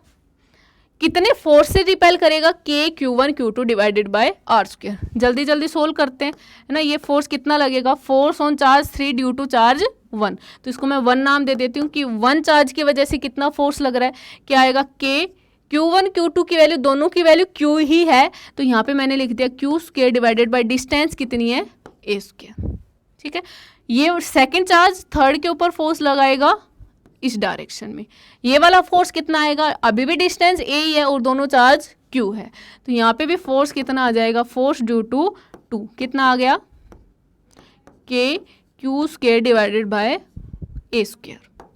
कितने फोर्स से रिपेल करेगा, K Q1 Q2 divided by are square. जल्दी जल्दी सोल्व करते हैं, है ना। ये फोर्स कितना लगेगा, force on charge 3 due to charge 1, तो इसको मैं 1 नाम दे देती हूँ कि 1 चार्ज की वजह से कितना फोर्स लग रहा है, क्या आएगा, K Q1 Q2 की वैल्यू, दोनों की वैल्यू Q ही है, तो यहाँ पे मैंने लिख दिया Q square divided by distance कितनी है, A स्क्वायर। ठीक है, ये सेकंड चार्ज थर्ड के ऊपर फोर्स लगाएगा इस डायरेक्शन में, ये वाला फोर्स कितना आएगा, अभी भी डिस्टेंस ए ही है और दोनों चार्ज क्यू है, तो यहाँ पे भी फोर्स कितना आ जाएगा, फोर्स ड्यू टू टू कितना आ गया, K q square divided bye a square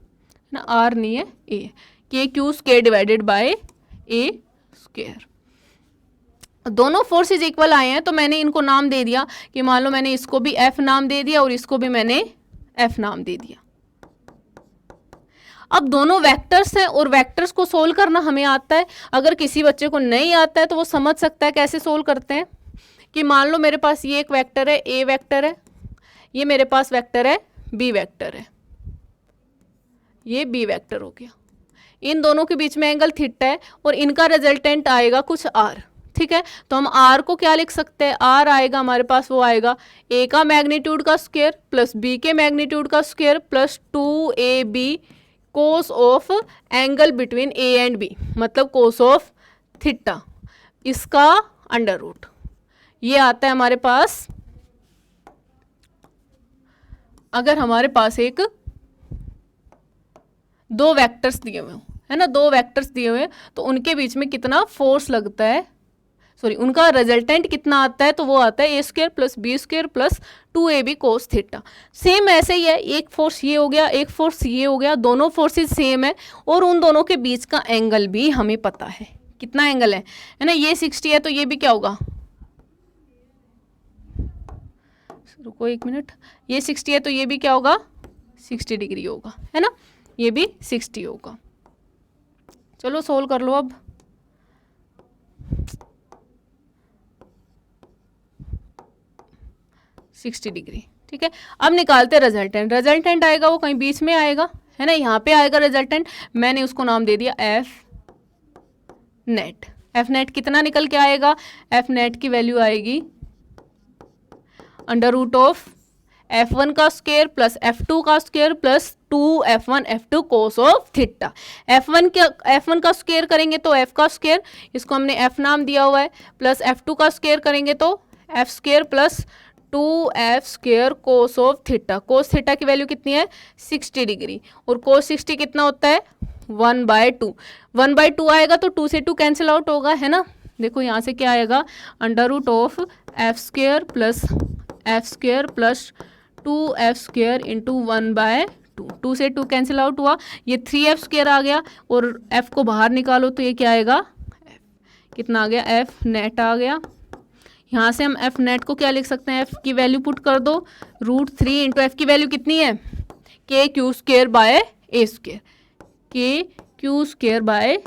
ना, आर नहीं है ए, के q square divided bye a square. दोनों फोर्सेज इक्वल आए हैं तो मैंने इनको नाम दे दिया कि मान लो मैंने इसको भी एफ नाम दे दिया और इसको भी मैंने एफ नाम दे दिया। अब दोनों वेक्टर्स हैं और वेक्टर्स को सोल्व करना हमें आता है, अगर किसी बच्चे को नहीं आता है तो वो समझ सकता है कैसे सोल्व करते हैं, कि मान लो मेरे पास ये एक वेक्टर है, ए वेक्टर है, ये मेरे पास वेक्टर है बी वेक्टर है, ये बी वेक्टर हो गया, इन दोनों के बीच में एंगल थीटा है और इनका रिजल्टेंट आएगा कुछ आर, ठीक है, तो हम आर को क्या लिख सकते हैं, आर आएगा हमारे पास, वो आएगा ए का मैग्नीट्यूड का स्क्वायर प्लस बी के मैग्नीट्यूड का square plus 2ab cos of angle between A and B, मतलब कोस ऑफ थीटा, इसका अंडर रूट, ये आता है हमारे पास। अगर हमारे पास एक दो वेक्टर्स दिए हुए है ना, दो वेक्टर्स दिए हुए तो उनके बीच में कितना फोर्स लगता है, सॉरी उनका रिजल्टेंट कितना आता है, तो वो आता है a square plus b square plus 2ab cos theta. Same ऐसे ही है, एक फोर्स ये हो गया, एक फोर्स ये हो गया, दोनों फोर्सेस सेम है और उन दोनों के बीच का एंगल भी हमें पता है, कितना एंगल है ना, ये 60 है तो ये भी क्या होगा, रुको एक मिनट, ये 60 है तो ये भी क्या होगा 60 डिग्री होगा, है ना, ये भी 60 होगा। चलो सोल्व कर लो अब। सिक्सटी डिग्री, ठीक है, अब निकालते रिजल्टेंट, रिजल्टेंट आएगा वो कहीं बीच में आएगा, है ना, यहाँ पे आएगा रिजल्टेंट, मैंने उसको नाम दे दिया एफ नेट। एफ नेट कितना निकल के आएगा, एफ नेट की वैल्यू आएगी अंडर रूट ऑफ f1 का स्क्वायर प्लस f2 का square plus 2f1 f2 cos of theta. f1 का स्क्वायर करेंगे तो f का स्क्वायर, इसको हमने f नाम दिया हुआ है, प्लस f2 का स्क्वायर करेंगे तो f square plus 2f square cos of theta. Cos theta की वैल्यू कितनी है 60 डिग्री और कोस 60 कितना होता है 1/2। 1/2 आएगा तो 2 से 2 कैंसिल आउट होगा, है ना, देखो यहाँ से क्या आएगा under root of f square plus f square plus 2f square into 1/2। 2 से 2 कैंसिल आउट हुआ, ये 3f स्क्वायर आ गया और f को बाहर निकालो तो ये क्या आएगा f, कितना आ गया f नेट आ गया। यहाँ से हम f नेट को क्या लिख सकते हैं, f की वैल्यू पुट कर दो, √3 इंटू एफ की वैल्यू कितनी है के q square by a square, k q square by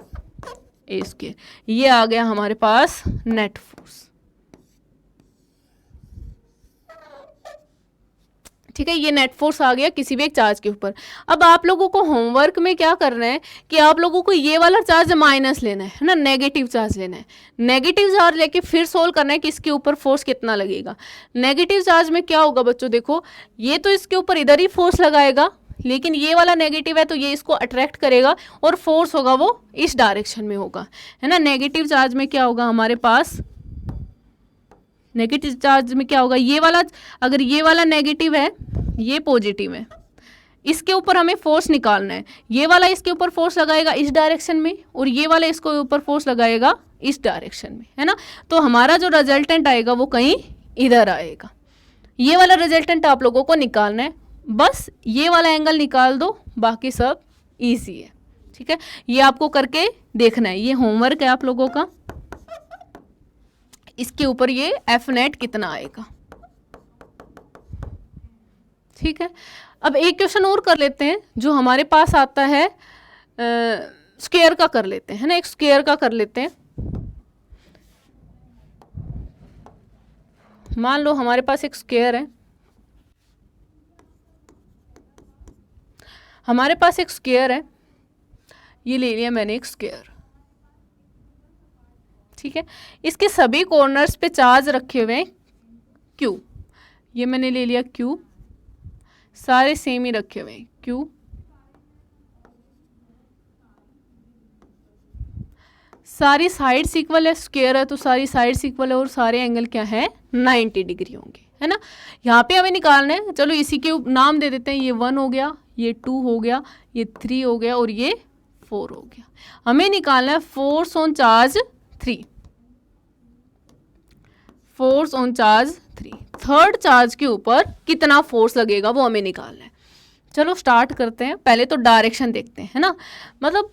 a square, ये आ गया हमारे पास नेट फोर्स। ठीक है, ये नेट फोर्स आ गया किसी भी एक चार्ज के ऊपर। अब आप लोगों को होमवर्क में क्या करना है कि आप लोगों को ये वाला चार्ज माइनस लेना है ना, नेगेटिव चार्ज लेना है। नेगेटिव चार्ज लेके फिर सोल्व करना है कि इसके ऊपर फोर्स कितना लगेगा। नेगेटिव चार्ज में क्या होगा बच्चों, देखो ये तो इसके ऊपर इधर ही फोर्स लगाएगा, लेकिन ये वाला नेगेटिव है तो ये इसको अट्रैक्ट करेगा और फोर्स होगा वो इस डायरेक्शन में होगा, है ना। नेगेटिव चार्ज में क्या होगा हमारे पास, नेगेटिव चार्ज में क्या होगा, ये वाला अगर ये वाला नेगेटिव है ये पॉजिटिव है, इसके ऊपर हमें फोर्स निकालना है। ये वाला इसके ऊपर फोर्स लगाएगा इस डायरेक्शन में और ये वाला इसके ऊपर फोर्स लगाएगा इस डायरेक्शन में, है ना। तो हमारा जो रिजल्टेंट आएगा वो कहीं इधर आएगा। ये वाला रिजल्टेंट आप लोगों को निकालना है, बस ये वाला एंगल निकाल दो, बाकी सब ईजी है। ठीक है, ये आपको करके देखना है, ये होमवर्क है आप लोगों का। इसके ऊपर ये एफ नेट कितना आएगा। ठीक है, अब एक क्वेश्चन और कर लेते हैं जो हमारे पास आता है, स्क्वायर का कर लेते हैं, है ना। एक स्क्वायर का कर लेते हैं। मान लो हमारे पास एक स्क्वायर है, हमारे पास एक स्क्वायर है, ये ले लिया मैंने एक स्क्वायर। ठीक है, इसके सभी कॉर्नर्स पे चार्ज रखे हुए हैं Q, ये मैंने ले लिया Q, सारे सेम ही रखे हुए हैं Q। सारी साइड्स इक्वल है, स्क्वायर है तो सारी साइड्स इक्वल है और सारे एंगल क्या है 90 डिग्री होंगे, है ना। यहाँ पे हमें निकालना है, चलो इसी के नाम दे देते हैं, ये 1 हो गया, ये 2 हो गया, ये 3 हो गया और ये 4 हो गया। हमें निकालना है force on charge 3, force on charge 3, third charge के ऊपर कितना फोर्स लगेगा वो हमें निकालना है। चलो स्टार्ट करते हैं। पहले तो डायरेक्शन देखते हैं, है ना। मतलब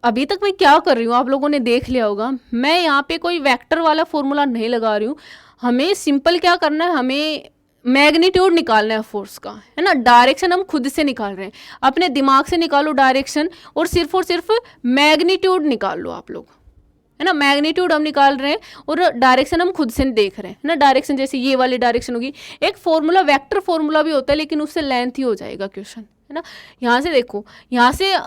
अभी तक मैं क्या कर रही हूँ आप लोगों ने देख लिया होगा, मैं यहाँ पे कोई वेक्टर वाला फॉर्मूला नहीं लगा रही हूँ। हमें सिंपल क्या करना है, हमें मैग्नीट्यूड निकालना है फोर्स का, है ना। डायरेक्शन हम खुद से निकाल रहे हैं, अपने दिमाग से निकालो डायरेक्शन और सिर्फ मैग्नीट्यूड निकाल लो आप लोग, है ना। मैग्नीट्यूड हम निकाल रहे हैं और डायरेक्शन हम खुद से देख रहे हैं, है ना। डायरेक्शन जैसे ये वाली डायरेक्शन होगी, एक फॉर्मूला वेक्टर फॉर्मूला भी होता है लेकिन उससे लेंथ ही हो जाएगा क्वेश्चन, है ना। यहाँ से देखो, यहाँ से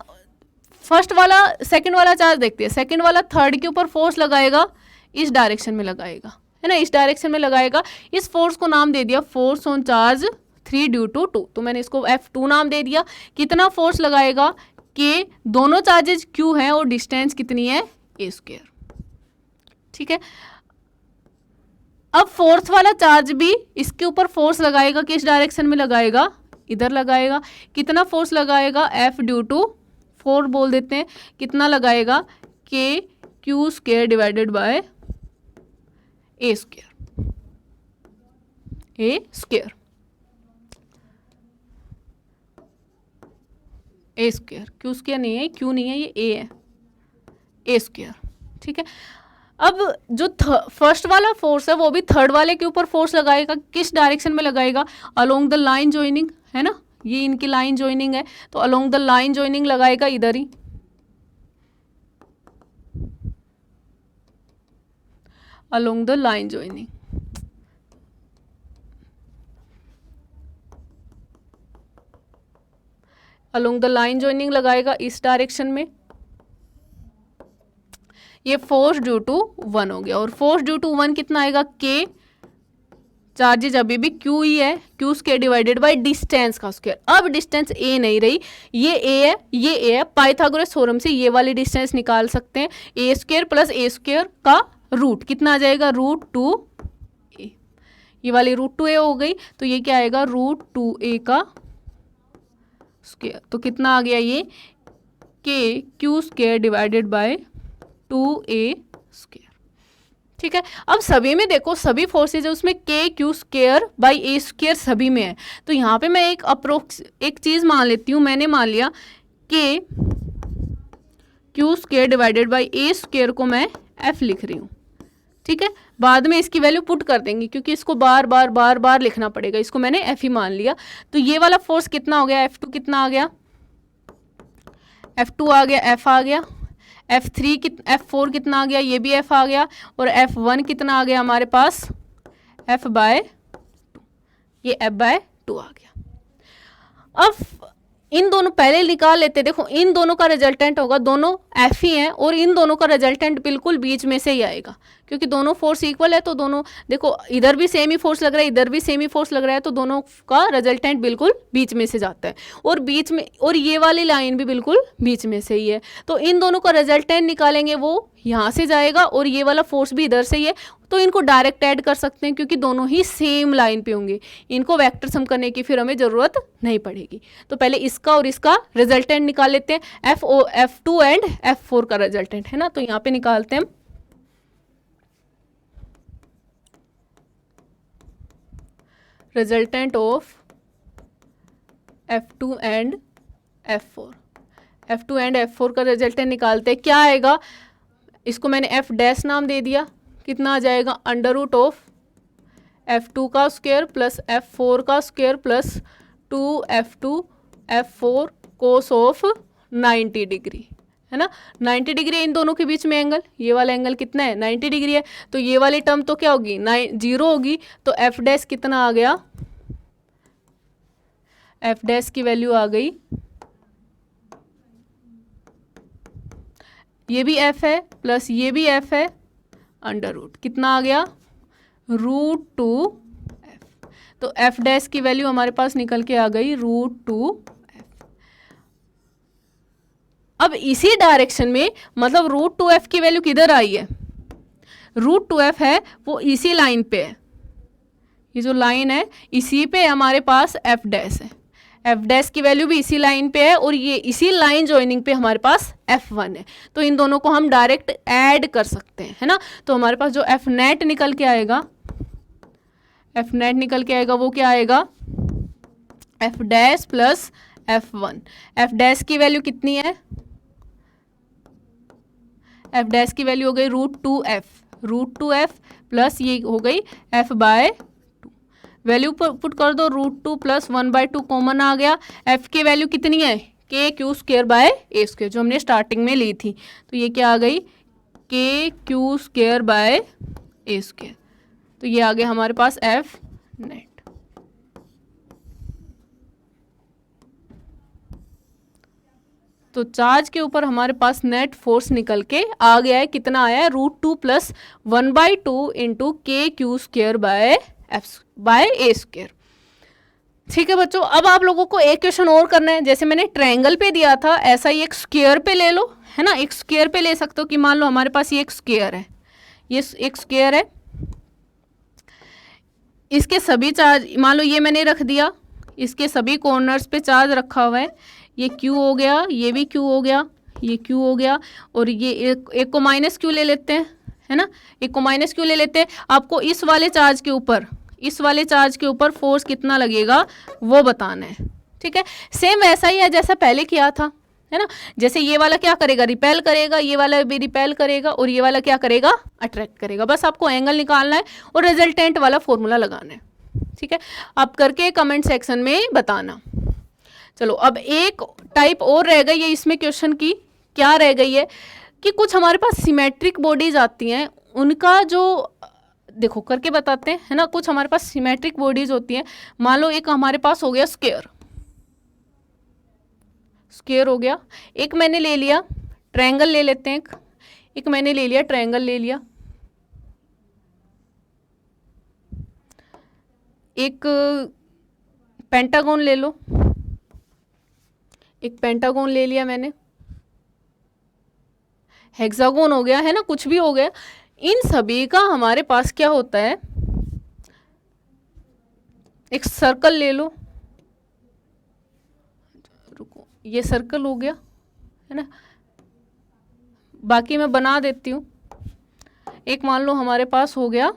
फर्स्ट वाला सेकंड वाला चार्ज देखते हैं, सेकंड वाला थर्ड के ऊपर फोर्स लगाएगा, इस डायरेक्शन में लगाएगा, है ना, इस डायरेक्शन में लगाएगा। इस फोर्स को नाम दे दिया force on charge 3 due to 2, तो मैंने इसको F2 नाम दे दिया। कितना फोर्स लगाएगा कि दोनों चार्जेज Q हैं और डिस्टेंस कितनी है a², ठीक है। अब फोर्थ वाला चार्ज भी इसके ऊपर फोर्स लगाएगा, किस डायरेक्शन में लगाएगा, इधर लगाएगा। कितना फोर्स लगाएगा, F ड्यू टू 4 बोल देते हैं, कितना लगाएगा KQ² divided by a², Q² नहीं है, Q नहीं है, ये A है, a², ठीक है। अब जो फर्स्ट वाला फोर्स है वो भी थर्ड वाले के ऊपर फोर्स लगाएगा, किस डायरेक्शन में लगाएगा, अलोंग द लाइन जॉइनिंग, है ना, ये इनकी लाइन जॉइनिंग है, तो अलोंग द लाइन जॉइनिंग लगाएगा इधर ही, along the line joining. Along the line joining लगाएगा इस डायरेक्शन में, ये फोर्स ड्यू टू 1 हो गया। और फोर्स ड्यू टू 1 कितना आएगा, K चार्जेज अभी भी Q ही है, Q² डिवाइडेड बाय डिस्टेंस का स्क्वायर। अब डिस्टेंस A नहीं रही, ये A है, ये A है, पाइथागोरस थ्योरम से ये वाली डिस्टेंस निकाल सकते हैं, a² प्लस a² का रूट कितना आ जाएगा, √2a, ये वाली √2a हो गई, तो ये क्या आएगा, √2a का स्क्वायर। तो कितना आ गया ये, KQ² डिवाइडेड बाय 2a², ठीक है। अब सभी में देखो, सभी फोर्सेज है उसमें KQ² बाई a² सभी में है, तो यहाँ पे मैं एक चीज़ मान लेती हूँ, मैंने मान लिया KQ² डिवाइडेड बाई a² को मैं F लिख रही हूँ, ठीक है। बाद में इसकी वैल्यू पुट कर देंगे क्योंकि इसको बार बार लिखना पड़ेगा, इसको मैंने F ही मान लिया। तो ये वाला फोर्स कितना हो गया, F2 कितना आ गया, F2 आ गया, F आ गया, F4 कितना आ गया, ये भी F आ गया, और F1 कितना आ गया हमारे पास, F/2, ये F/2 आ गया। अब इन दोनों पहले निकाल लेते, देखो इन दोनों का रिजल्टेंट होगा, दोनों F ही हैं और इन दोनों का रिजल्टेंट बिल्कुल बीच में से ही आएगा क्योंकि दोनों फोर्स इक्वल है, तो दोनों देखो इधर भी सेम ही फोर्स लग रहा है, इधर भी सेम ही फोर्स लग रहा है, तो दोनों का रिजल्टेंट बिल्कुल बीच में से जाता है और बीच में, और ये वाली लाइन भी बिल्कुल बीच में से ही है, तो इन दोनों का रिजल्टेंट निकालेंगे वो यहाँ से जाएगा और ये वाला फोर्स भी इधर से ही है, तो इनको डायरेक्ट ऐड कर सकते हैं क्योंकि दोनों ही सेम लाइन पे होंगे, इनको वेक्टर सम करने की फिर हमें ज़रूरत नहीं पड़ेगी। तो पहले इसका और इसका रिजल्टेंट निकाल लेते हैं, F2 एंड F4 का रिजल्टेंट, है ना। तो यहाँ पे निकालते हैं, resultant of F2 and F4, F2 and F4 का रिजल्टेंट निकालते हैं, क्या आएगा, इसको मैंने F' नाम दे दिया, कितना आ जाएगा, √ऑफ F2 का स्क्वायर प्लस F4 का square plus 2F2 F4 cos of 90 degree, है ना। 90 डिग्री इन दोनों के बीच में एंगल, ये वाला एंगल कितना है, 90 डिग्री है, तो ये वाली टर्म तो क्या होगी, 0 होगी, तो F' कितना आ गया, F' की वैल्यू आ गई, ये भी F है प्लस ये भी F है, √ कितना आ गया, √2F, तो F' की वैल्यू हमारे पास निकल के आ गई √2F। अब इसी डायरेक्शन में मतलब √2F की वैल्यू किधर आई है, √2F है वो इसी लाइन पे है, ये जो लाइन है इसी पे हमारे पास एफ डैश है, एफ डैश की वैल्यू भी इसी लाइन पे है और ये इसी लाइन जॉइनिंग पे हमारे पास F1 है। तो इन दोनों को हम डायरेक्ट ऐड कर सकते हैं, है ना। तो हमारे पास जो एफ नेट निकल के आएगा, एफ नेट निकल के आएगा वो क्या आएगा, F dash plus F1। F dash की वैल्यू कितनी है, एफ डैश की वैल्यू हो गई √2f प्लस ये हो गई f/2। वैल्यू पुट कर दो, √2 प्लस 1/2 कॉमन आ गया। f की वैल्यू कितनी है, KQ² जो हमने स्टार्टिंग में ली थी। तो ये क्या आ गई, KQ²/A²। तो ये आ गया हमारे पास F नेट। तो चार्ज के ऊपर हमारे पास नेट फोर्स निकल के आ गया है, कितना आया है, √2 प्लस 1/2 इंटू KQ²/A²। ठीक है बच्चों, अब आप लोगों को एक क्वेश्चन और करना है। जैसे मैंने ट्रायंगल पे दिया था, ऐसा ही एक स्क्वायर पे ले लो, है ना। एक स्क्वायर पे ले सकते हो कि मान लो हमारे पास ये एक स्क्वायर है, ये एक स्क्वायर है, इसके सभी चार्ज मान लो ये मैंने रख दिया, इसके सभी कॉर्नर्स पे चार्ज रखा हुआ है। ये Q हो गया, ये भी Q हो गया, ये Q हो गया, और ये एक को माइनस Q ले लेते हैं, है ना। एक को माइनस Q ले लेते हैं। आपको इस वाले चार्ज के ऊपर फोर्स कितना लगेगा वो बताना है। ठीक है, सेम वैसा ही है जैसा पहले किया था, है ना। जैसे ये वाला क्या करेगा, रिपेल करेगा, ये वाला भी रिपेल करेगा, और ये वाला क्या करेगा, अट्रैक्ट करेगा। बस आपको एंगल निकालना है और रिजल्टेंट वाला फॉर्मूला लगाना है। ठीक है, आप करके कमेंट सेक्शन में बताना। चलो, अब एक टाइप और रह गई है इसमें क्वेश्चन की, क्या रह गई है कि कुछ हमारे पास सिमेट्रिक बॉडीज आती हैं, उनका जो देखो करके बताते हैं, है ना। कुछ हमारे पास सिमेट्रिक बॉडीज होती हैं। मान लो एक हमारे पास हो गया स्क्वायर हो गया, एक मैंने ले लिया ट्रायंगल, ले लेते हैं, एक मैंने ले लिया ट्रायंगल, ले लिया, एक पेंटागन ले लो, एक पेंटागन ले लिया मैंने, हेक्सागोन हो गया, है ना, कुछ भी हो गया। इन सभी का हमारे पास क्या होता है, एक सर्कल ले लो, रुको, ये सर्कल हो गया, है ना। बाकी मैं बना देती हूँ। एक मान लो हमारे पास हो गया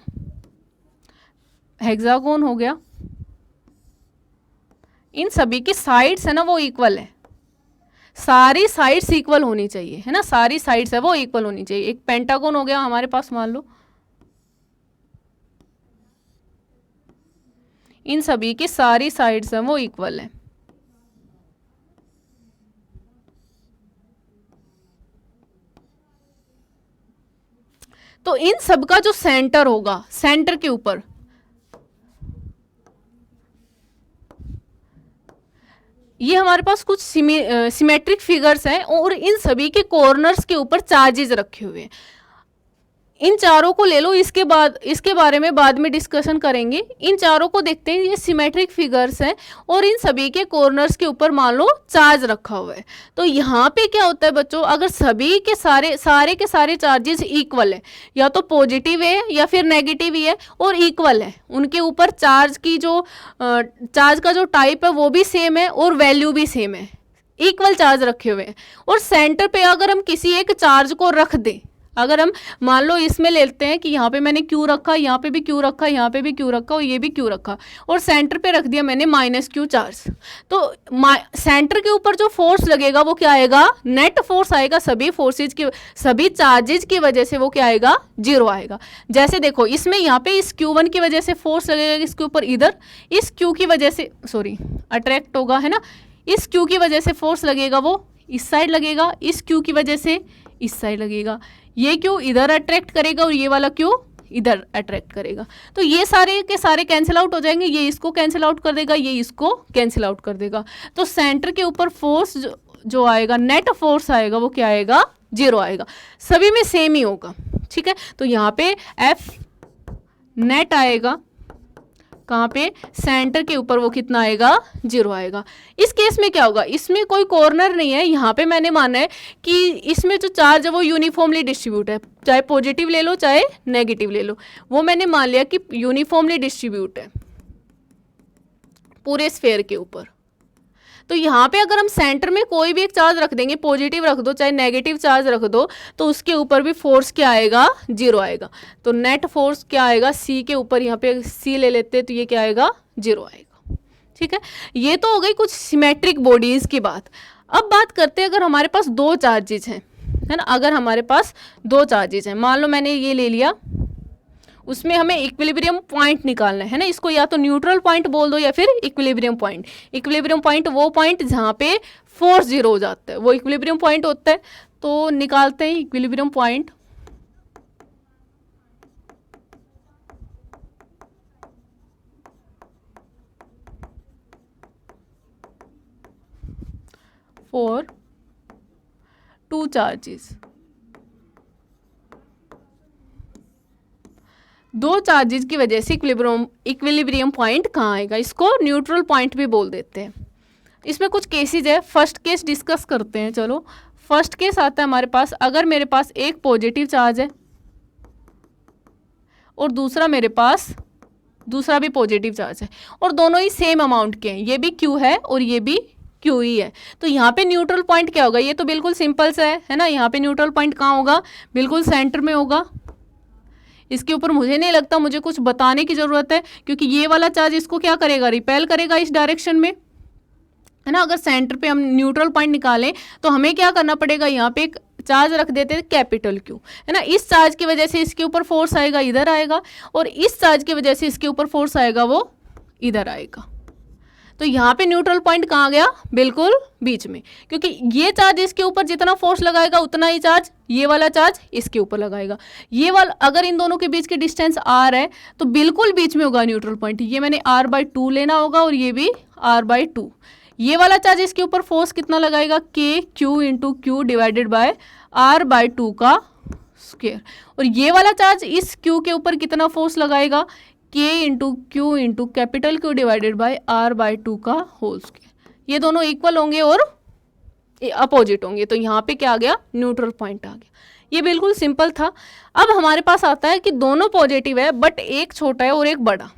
हेक्सागोन हो गया, इन सभी की साइड्स है ना वो इक्वल है, सारी साइड्स इक्वल होनी चाहिए, है ना, सारी साइड्स है वो इक्वल होनी चाहिए। एक पेंटागन हो गया हमारे पास, मान लो इन सभी की सारी साइड्स है वो इक्वल है। तो इन सब का जो सेंटर होगा, सेंटर के ऊपर ये हमारे पास कुछ सिमेट्रिक फिगर्स हैं और इन सभी के कॉर्नर्स के ऊपर चार्जेस रखे हुए हैं। इन चारों को ले लो, इसके बाद इसके बारे में बाद में डिस्कशन करेंगे। इन चारों को देखते हैं, ये सिमेट्रिक फिगर्स हैं और इन सभी के कॉर्नर्स के ऊपर मान लो चार्ज रखा हुआ है। तो यहाँ पे क्या होता है बच्चों, अगर सभी के सारे के सारे चार्जेस इक्वल है, या तो पॉजिटिव है या फिर नेगेटिव ही है और इक्वल है, उनके ऊपर चार्ज का जो टाइप है वो भी सेम है और वैल्यू भी सेम है, इक्वल चार्ज रखे हुए हैं। और सेंटर पे अगर हम किसी एक चार्ज को रख दें, अगर हम मान लो इसमें लेते हैं कि यहाँ पे मैंने Q रखा, यहाँ पे भी Q रखा, यहाँ पे भी Q रखा और ये भी Q रखा, और सेंटर पे रख दिया मैंने -Q चार्ज, तो सेंटर के ऊपर जो फोर्स लगेगा वो क्या आएगा, नेट फोर्स आएगा। सभी चार्जेज की वजह से वो क्या आएगा, 0 आएगा। जैसे देखो इसमें यहाँ पे इस Q1 की वजह से फोर्स लगेगा इसके ऊपर, इधर इस Q की वजह से अट्रैक्ट होगा, है ना, इस Q की वजह से फोर्स लगेगा वो इस साइड लगेगा, इस Q की वजह से इस साइड लगेगा, ये Q इधर अट्रैक्ट करेगा और ये वाला Q इधर अट्रैक्ट करेगा। तो ये सारे के सारे कैंसिल आउट हो जाएंगे, ये इसको कैंसिल आउट कर देगा, ये इसको कैंसिल आउट कर देगा। तो सेंटर के ऊपर फोर्स जो आएगा, नेट फोर्स आएगा, वो क्या आएगा, 0 आएगा। सभी में सेम ही होगा। ठीक है, तो यहाँ पे F नेट आएगा, कहाँ पे, सेंटर के ऊपर, वो कितना आएगा, 0 आएगा। इस केस में क्या होगा, इसमें कोई कॉर्नर नहीं है, यहाँ पे मैंने माना है कि इसमें जो चार्ज है वो यूनिफॉर्मली डिस्ट्रीब्यूट है, चाहे पॉजिटिव ले लो चाहे नेगेटिव ले लो, वो मैंने मान लिया कि यूनिफॉर्मली डिस्ट्रीब्यूट है। पूरे स्फेयर के ऊपर। तो यहाँ पे अगर हम सेंटर में कोई भी एक चार्ज रख देंगे, पॉजिटिव रख दो चाहे नेगेटिव चार्ज रख दो, तो उसके ऊपर भी फोर्स क्या आएगा, जीरो आएगा। तो नेट फोर्स क्या आएगा, सी के ऊपर, यहाँ पे सी ले लेते हैं तो ये क्या आएगा, जीरो आएगा। ठीक है, ये तो हो गई कुछ सिमेट्रिक बॉडीज की बात। अब बात करते हैं अगर हमारे पास दो चार्जेज हैं, है ना, अगर हमारे पास दो चार्जेज हैं, मान लो मैंने ये ले लिया, उसमें हमें इक्विलिब्रियम पॉइंट निकालना है ना, इसको या तो न्यूट्रल पॉइंट बोल दो या फिर इक्विलिब्रियम पॉइंट। इक्विलिब्रियम पॉइंट वो पॉइंट जहाँ पे फोर्स जीरो हो जाता है, वो इक्विलिब्रियम पॉइंट होता है। तो निकालते हैं equilibrium point. For two charges, दो चार्जेस की वजह से इक्विलिब्रियम पॉइंट कहाँ आएगा, इसको न्यूट्रल पॉइंट भी बोल देते हैं। इसमें कुछ केसेस है, फर्स्ट केस डिस्कस करते हैं। चलो, फर्स्ट केस आता है हमारे पास, अगर मेरे पास एक पॉजिटिव चार्ज है और दूसरा मेरे पास दूसरा भी पॉजिटिव चार्ज है और दोनों ही सेम अमाउंट के हैं, ये भी क्यू है और ये भी क्यू ही है, तो यहाँ पे न्यूट्रल पॉइंट क्या होगा, ये तो बिल्कुल सिंपल सा है ना। यहाँ पे न्यूट्रल पॉइंट कहाँ होगा, बिल्कुल सेंटर में होगा। इसके ऊपर मुझे नहीं लगता मुझे कुछ बताने की ज़रूरत है, क्योंकि ये वाला चार्ज इसको क्या करेगा, रिपेल करेगा इस डायरेक्शन में, है ना। अगर सेंटर पे हम न्यूट्रल पॉइंट निकालें तो हमें क्या करना पड़ेगा, यहाँ पे एक चार्ज रख देते हैं कैपिटल क्यू, है ना। इस चार्ज की वजह से इसके ऊपर फोर्स आएगा, इधर आएगा, और इस चार्ज की वजह से इसके ऊपर फोर्स आएगा, वो इधर आएगा। तो यहाँ पे न्यूट्रल पॉइंट कहाँ गया, बिल्कुल बीच में, क्योंकि ये चार्ज इसके ऊपर जितना फोर्स लगाएगा उतना ही चार्ज ये वाला चार्ज इसके ऊपर लगाएगा। ये वाला अगर इन दोनों के बीच की डिस्टेंस आर है तो बिल्कुल बीच में होगा न्यूट्रल पॉइंट। ये मैंने r/2 लेना होगा और ये भी r/2। ये वाला चार्ज इसके ऊपर फोर्स कितना लगाएगा, के Q into Q divided by r/2 का स्क्वायर, और ये वाला चार्ज इस क्यू के ऊपर कितना फोर्स लगाएगा, के into Q into capital Q divided by r/2 का होल स्क्वायर। ये दोनों इक्वल होंगे और अपोजिट होंगे, तो यहाँ पे क्या आ गया, न्यूट्रल पॉइंट आ गया। ये बिल्कुल सिंपल था। अब हमारे पास आता है कि दोनों पॉजिटिव है बट एक छोटा है और एक बड़ा,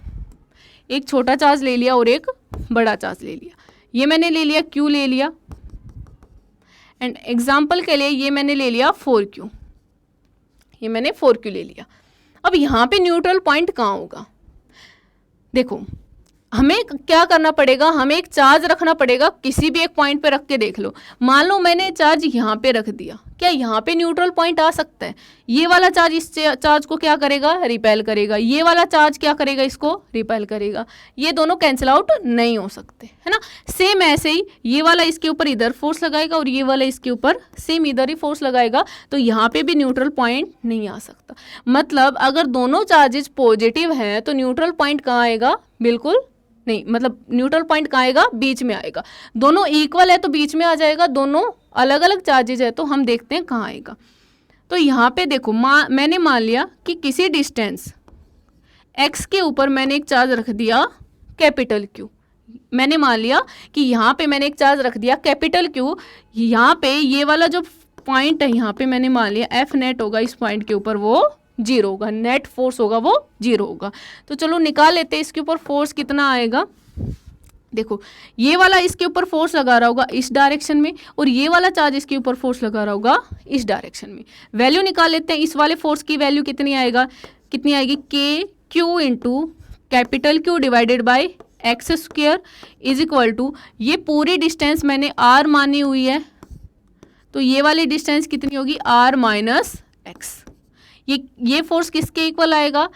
एक छोटा चार्ज ले लिया और एक बड़ा चार्ज ले लिया। ये मैंने ले लिया Q ले लिया, एंड एग्जाम्पल के लिए ये मैंने ले लिया 4Q, ये मैंने 4Q ले लिया। अब यहाँ पे न्यूट्रल पॉइंट कहाँ होगा, देखो हमें क्या करना पड़ेगा, हमें एक चार्ज रखना पड़ेगा, किसी भी एक पॉइंट पे रख के देख लो। मान लो मैंने चार्ज यहाँ पे रख दिया, क्या यहाँ पे न्यूट्रल पॉइंट आ सकता है, ये वाला चार्ज इस चार्ज को क्या करेगा, रिपेल करेगा, ये वाला चार्ज क्या करेगा, इसको रिपेल करेगा, ये दोनों कैंसिल आउट नहीं हो सकते, है ना। सेम ऐसे ही ये वाला इसके ऊपर इधर फोर्स लगाएगा और ये वाला इसके ऊपर सेम इधर ही फोर्स लगाएगा, तो यहाँ पे भी न्यूट्रल पॉइंट नहीं आ सकता। मतलब अगर दोनों चार्जेस पॉजिटिव हैं तो न्यूट्रल पॉइंट कहाँ आएगा, बिल्कुल नहीं, मतलब न्यूट्रल पॉइंट कहाँ आएगा, बीच में आएगा। दोनों इक्वल है तो बीच में आ जाएगा, दोनों अलग अलग चार्जेज है तो हम देखते हैं कहाँ आएगा। तो यहाँ पे देखो मैंने मान लिया कि किसी डिस्टेंस x के ऊपर मैंने एक चार्ज रख दिया कैपिटल Q। मैंने मान लिया कि यहाँ पे मैंने एक चार्ज रख दिया कैपिटल Q, यहाँ पे ये वाला जो पॉइंट है यहाँ पे मैंने मान लिया F नेट होगा इस पॉइंट के ऊपर, वो जीरो होगा, नेट फोर्स होगा वो जीरो होगा। तो चलो निकाल लेते हैं इसके ऊपर फोर्स कितना आएगा। देखो ये वाला इसके ऊपर फोर्स लगा रहा होगा इस डायरेक्शन में और ये वाला चार्ज इसके ऊपर फोर्स लगा रहा होगा इस डायरेक्शन में। वैल्यू निकाल लेते हैं, इस वाले फोर्स की वैल्यू कितनी आएगी, K Q into capital Q divided by X square is equal to, ये पूरी डिस्टेंस मैंने r मानी हुई है तो ये वाली डिस्टेंस कितनी होगी, r माइनस एक्स। ये फोर्स किसके इक्वल आएगा,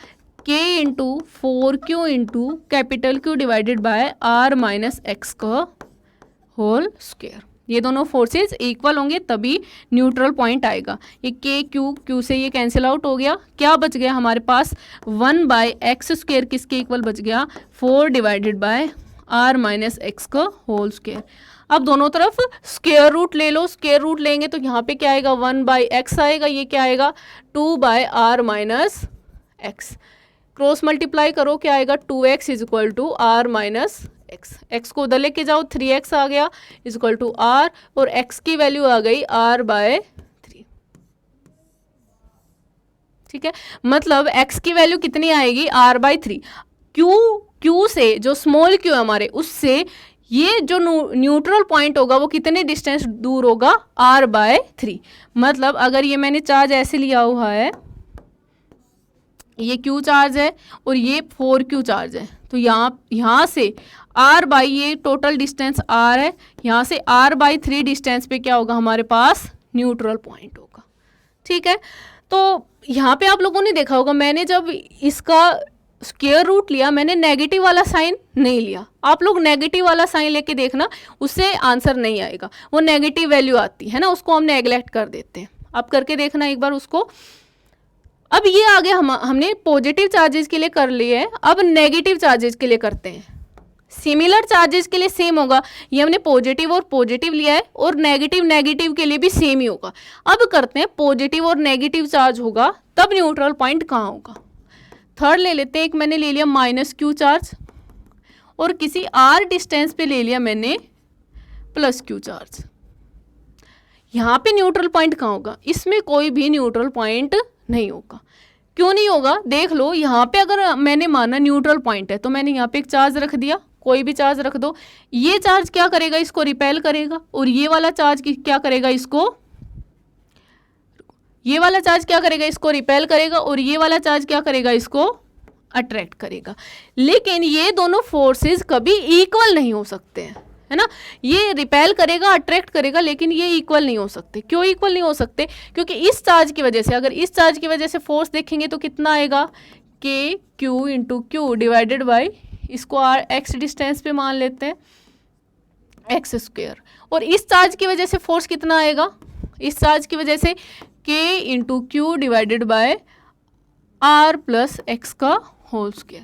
k into 4Q into capital Q divided by r minus x का होल स्क्वायर। ये दोनों फोर्सेस इक्वल होंगे तभी न्यूट्रल पॉइंट आएगा। ये k q से ये कैंसिल आउट हो गया, क्या बच गया हमारे पास, 1/x² किसके इक्वल बच गया, 4 divided by r minus x का होल स्क्वायर। अब दोनों तरफ स्क्वायर रूट ले लो, स्क्वायर रूट लेंगे तो यहाँ पे क्या आएगा, 1/x आएगा, ये क्या आएगा 2/r minus x. Cross multiply करो क्या आएगा, 2x is equal to r minus X. X को उधर लेके जाओ, 3x आ गया इज इक्वल टू r, और x की वैल्यू आ गई r/3। ठीक है, मतलब x की वैल्यू कितनी आएगी, r/3। Q क्यू से, जो स्मॉल क्यू है हमारे, उससे ये जो न्यूट्रल पॉइंट होगा वो कितने डिस्टेंस दूर होगा, r/3। मतलब अगर ये मैंने चार्ज ऐसे लिया हुआ है, ये Q चार्ज है और ये 4Q चार्ज है, तो यहाँ से r/ ये टोटल डिस्टेंस r है, यहाँ से r/3 डिस्टेंस पे क्या होगा हमारे पास, न्यूट्रल पॉइंट होगा। ठीक है, तो यहाँ पे आप लोगों ने देखा होगा, मैंने जब इसका स्क्वायर रूट लिया, मैंने नेगेटिव वाला साइन नहीं लिया। आप लोग नेगेटिव वाला साइन लेके देखना, उससे आंसर नहीं आएगा, वो नेगेटिव वैल्यू आती है ना, उसको हम नेगलेक्ट कर देते हैं। आप करके देखना एक बार उसको। अब ये आगे हमने पॉजिटिव चार्जेस के लिए कर लिए हैं, अब नेगेटिव चार्जेस के लिए करते हैं। सिमिलर चार्जेस के लिए सेम होगा, ये हमने पॉजिटिव और पॉजिटिव लिया है, और नेगेटिव नेगेटिव के लिए भी सेम ही होगा। अब करते हैं पॉजिटिव और नेगेटिव चार्ज होगा तब न्यूट्रल पॉइंट कहाँ होगा। थर्ड ले लेते हैं, एक मैंने ले लिया -Q चार्ज, और किसी r डिस्टेंस पे ले लिया मैंने +Q चार्ज। यहाँ पे न्यूट्रल पॉइंट कहाँ होगा, इसमें कोई भी न्यूट्रल पॉइंट नहीं होगा। क्यों नहीं होगा, देख लो, यहाँ पे अगर मैंने माना न्यूट्रल पॉइंट है तो मैंने यहाँ पे एक चार्ज रख दिया, कोई भी चार्ज रख दो, ये चार्ज क्या करेगा, इसको रिपेल करेगा, और ये वाला चार्ज क्या करेगा, इसको, ये वाला चार्ज क्या करेगा, इसको रिपेल करेगा, और ये वाला चार्ज क्या करेगा, इसको अट्रैक्ट करेगा। लेकिन ये दोनों फोर्सेस कभी इक्वल नहीं हो सकते हैं, है ना। ये रिपेल करेगा, अट्रैक्ट करेगा, लेकिन ये इक्वल नहीं हो सकते। क्यों इक्वल नहीं हो सकते, क्योंकि इस चार्ज की वजह से, अगर इस चार्ज की वजह से फोर्स देखेंगे तो कितना आएगा, KQ × Q डिवाइडेड बाई, इसको x डिस्टेंस पे मान लेते हैं, x²। और इस चार्ज की वजह से फोर्स कितना आएगा, इस चार्ज की वजह से K × Q divided bye r+x²।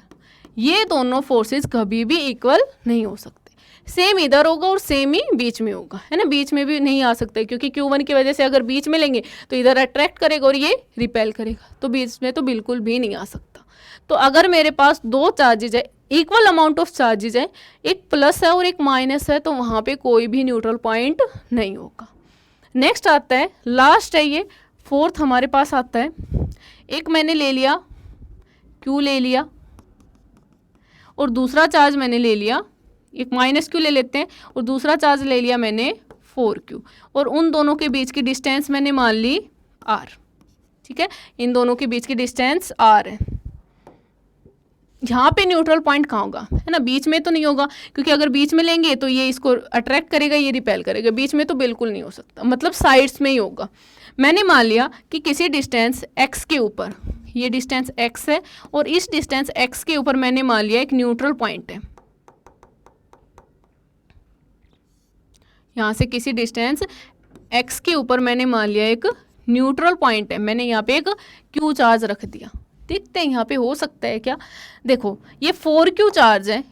ये दोनों फोर्सेस कभी भी इक्वल नहीं हो सकते। सेम इधर होगा और सेम ही बीच में होगा, है ना। बीच में भी नहीं आ सकता, क्योंकि Q1 की वजह से अगर बीच में लेंगे तो इधर अट्रैक्ट करेगा और ये रिपेल करेगा, तो बीच में तो बिल्कुल भी नहीं आ सकता। तो अगर मेरे पास दो चार्जेज है, इक्वल अमाउंट ऑफ चार्जेज है, एक प्लस है और एक माइनस है, तो वहाँ पे कोई भी न्यूट्रल पॉइंट नहीं होगा। नेक्स्ट आता है, लास्ट है ये, फोर्थ हमारे पास आता है, एक मैंने ले लिया Q ले लिया, और दूसरा चार्ज मैंने ले लिया, एक -Q ले लेते हैं, और दूसरा चार्ज ले लिया मैंने 4Q, और उन दोनों के बीच की डिस्टेंस मैंने मान ली R। ठीक है, इन दोनों के बीच की डिस्टेंस R है। यहाँ पे न्यूट्रल पॉइंट कहाँ होगा, है ना, बीच में तो नहीं होगा, क्योंकि अगर बीच में लेंगे तो ये इसको अट्रैक्ट करेगा, ये रिपेल करेगा, बीच में तो बिल्कुल नहीं हो सकता, मतलब साइड्स में ही होगा। मैंने मान लिया कि किसी डिस्टेंस x के ऊपर, ये डिस्टेंस x है, और इस डिस्टेंस x के ऊपर मैंने मान लिया एक न्यूट्रल पॉइंट है। यहाँ से किसी डिस्टेंस x के ऊपर मैंने मान लिया एक न्यूट्रल पॉइंट है, मैंने यहाँ पे एक Q चार्ज रख दिया। देखते हैं यहाँ पे हो सकता है क्या। देखो, ये 4Q चार्ज है,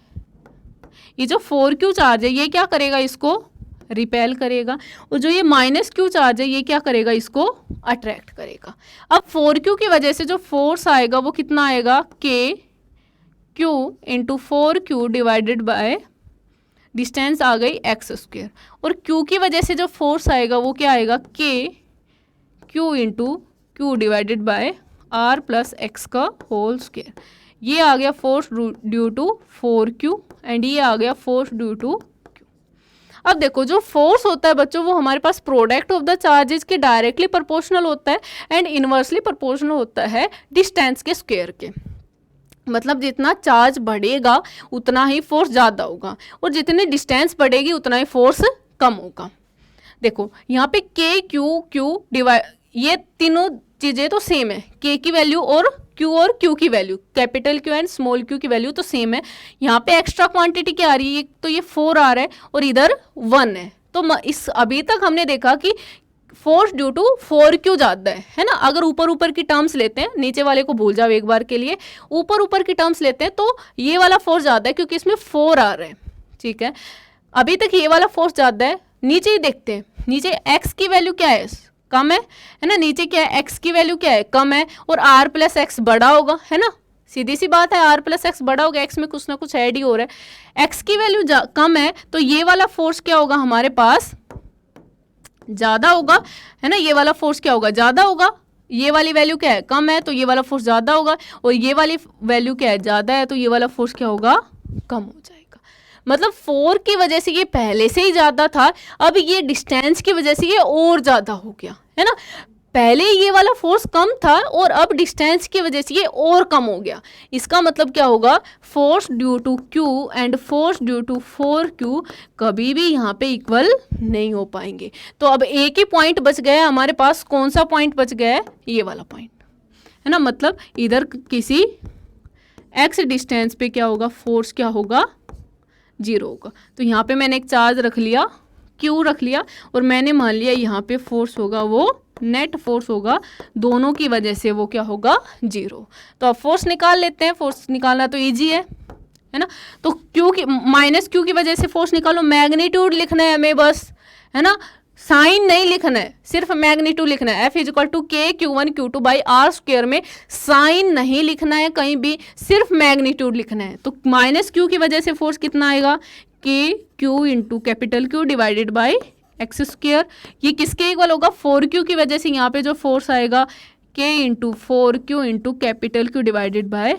ये जो 4Q चार्ज है ये क्या करेगा, इसको रिपेल करेगा, और जो ये -Q चार्ज है ये क्या करेगा, इसको अट्रैक्ट करेगा। अब 4Q की वजह से जो फोर्स आएगा वो कितना आएगा, KQ × 4Q divided by distance आ गई x², और Q की वजह से जो फोर्स आएगा वो क्या आएगा, KQ × Q divided bye r+x²। ये आ गया force due to 4Q, and ये आ गया फोर्स ड्यू टू Q। अब देखो, जो फोर्स होता है बच्चों, वो हमारे पास प्रोडक्ट ऑफ द चार्जेस के डायरेक्टली प्रोपोर्शनल होता है एंड इनवर्सली प्रोपोर्शनल होता है डिस्टेंस के स्क्वायर के। मतलब जितना चार्ज बढ़ेगा उतना ही फोर्स ज़्यादा होगा, और जितनी डिस्टेंस बढ़ेगी उतना ही फोर्स कम होगा। देखो यहाँ पे KQ डिवाइड, ये तीनों चीज़ें तो सेम है, K की वैल्यू और Q की value, capital Q and small q की वैल्यू तो सेम है। यहाँ पे एक्स्ट्रा क्वांटिटी क्या आ रही है, तो ये 4 आ रहा है और इधर 1 है। तो इस अभी तक हमने देखा कि फोर्स ड्यू टू 4Q ज़्यादा है ना। अगर ऊपर की टर्म्स लेते हैं, नीचे वाले को भूल जाओ एक बार के लिए, ऊपर की टर्म्स लेते हैं तो ये वाला फोर्स ज़्यादा है क्योंकि इसमें 4 आ रहे हैं। ठीक है, अभी तक ये वाला फोर्स ज़्यादा है। नीचे ही देखते हैं, नीचे x की वैल्यू क्या है, कम है ना। नीचे क्या है, x की वैल्यू क्या है, कम है, और r+x बड़ा होगा, है ना। सीधी सी बात है, r+x बड़ा होगा, x में कुछ ना कुछ ऐड ही हो रहा है। x की वैल्यू कम है तो ये वाला फोर्स क्या होगा, हमारे पास ज़्यादा होगा, है ना। ये वाला फोर्स क्या होगा, ज़्यादा होगा। ये वाली वैल्यू क्या है, कम है, तो ये वाला फोर्स ज़्यादा होगा, और ये वाली वैल्यू क्या है, ज़्यादा है, तो ये वाला फोर्स क्या होगा, कम हो जाएगा। मतलब 4 की वजह से ये पहले से ही ज़्यादा था, अब ये डिस्टेंस की वजह से ये और ज़्यादा हो गया, है ना। पहले ये वाला फोर्स कम था और अब डिस्टेंस की वजह से ये और कम हो गया। इसका मतलब क्या होगा, force due to Q and force due to 4Q कभी भी यहाँ पे इक्वल नहीं हो पाएंगे। तो अब एक ही पॉइंट बच गया हमारे पास, कौन सा पॉइंट बच गया है, ये वाला पॉइंट, है ना। मतलब इधर किसी x डिस्टेंस पे क्या होगा, फोर्स क्या होगा, 0 होगा। तो यहाँ पे मैंने एक चार्ज रख लिया, Q रख लिया, और मैंने मान लिया यहाँ पे फोर्स होगा वो नेट फोर्स होगा, दोनों की वजह से वो क्या होगा, 0। तो अब फोर्स निकाल लेते हैं, फोर्स निकालना तो इजी है ना। तो Q की माइनस Q की वजह से फोर्स निकालो, मैग्नीट्यूड लिखना है हमें बस, है ना, साइन नहीं लिखना है, सिर्फ मैग्नीट्यूड लिखना है। F equal to K Q1 Q2 by R square में साइन नहीं लिखना है कहीं भी, सिर्फ मैग्नीट्यूड लिखना है। तो माइनस Q की वजह से फोर्स कितना आएगा, K Q into capital Q divided by x square. ये किसके इक्वल होगा, 4Q की वजह से यहाँ पे जो फोर्स आएगा K into 4Q into capital Q divided by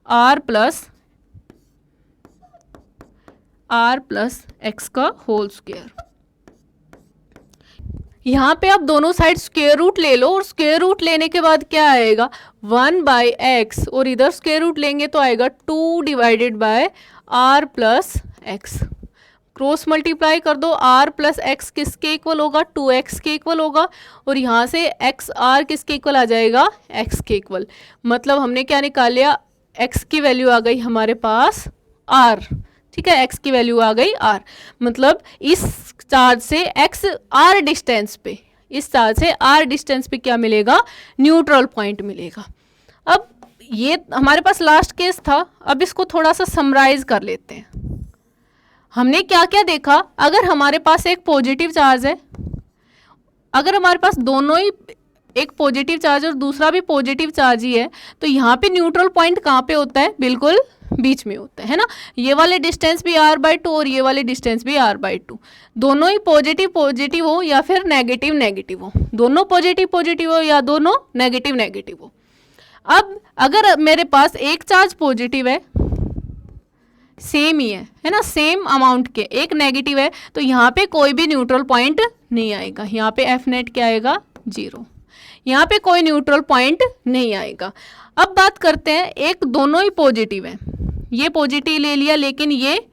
R plus x का होल स्क्वायर। यहाँ पे आप दोनों साइड स्क्वायर रूट ले लो, और स्क्वायर रूट लेने के बाद क्या आएगा, 1/x, और इधर स्क्वायर रूट लेंगे तो आएगा 2 divided by R plus x. Cross multiply कर दो, R प्लस एक्स किसके इक्वल होगा, 2x के इक्वल होगा, और यहाँ से x R किसके इक्वल आ जाएगा, x के इक्वल। मतलब हमने क्या निकाल लिया, x की वैल्यू आ गई हमारे पास R, ठीक है, x की वैल्यू आ गई R। मतलब इस चार्ज से x R डिस्टेंस पे, इस चार्ज से R डिस्टेंस पे क्या मिलेगा, न्यूट्रल पॉइंट मिलेगा। अब ये हमारे पास लास्ट केस था, अब इसको थोड़ा सा समराइज कर लेते हैं। हमने क्या क्या देखा, अगर हमारे पास एक पॉजिटिव चार्ज है, अगर हमारे पास दोनों ही, एक पॉजिटिव चार्ज और दूसरा भी पॉजिटिव चार्ज ही है, तो यहाँ पे न्यूट्रल पॉइंट कहाँ पे होता है, बिल्कुल बीच में होता है ना। ये वाले डिस्टेंस भी R/2 और ये वाले डिस्टेंस भी R/2, दोनों ही पॉजिटिव पॉजिटिव हो या फिर नेगेटिव नेगेटिव हो, दोनों पॉजिटिव पॉजिटिव हो या दोनों नेगेटिव नेगेटिव हो। अब अगर मेरे पास एक चार्ज पॉजिटिव है, सेम ही है ना, सेम अमाउंट के, एक नेगेटिव है, तो यहाँ पे कोई भी न्यूट्रल पॉइंट नहीं आएगा। यहाँ पे F नेट क्या आएगा, 0। यहाँ पे कोई न्यूट्रल पॉइंट नहीं आएगा। अब बात करते हैं, एक दोनों ही पॉजिटिव है, ये पॉजिटिव ले लिया, लेकिन ये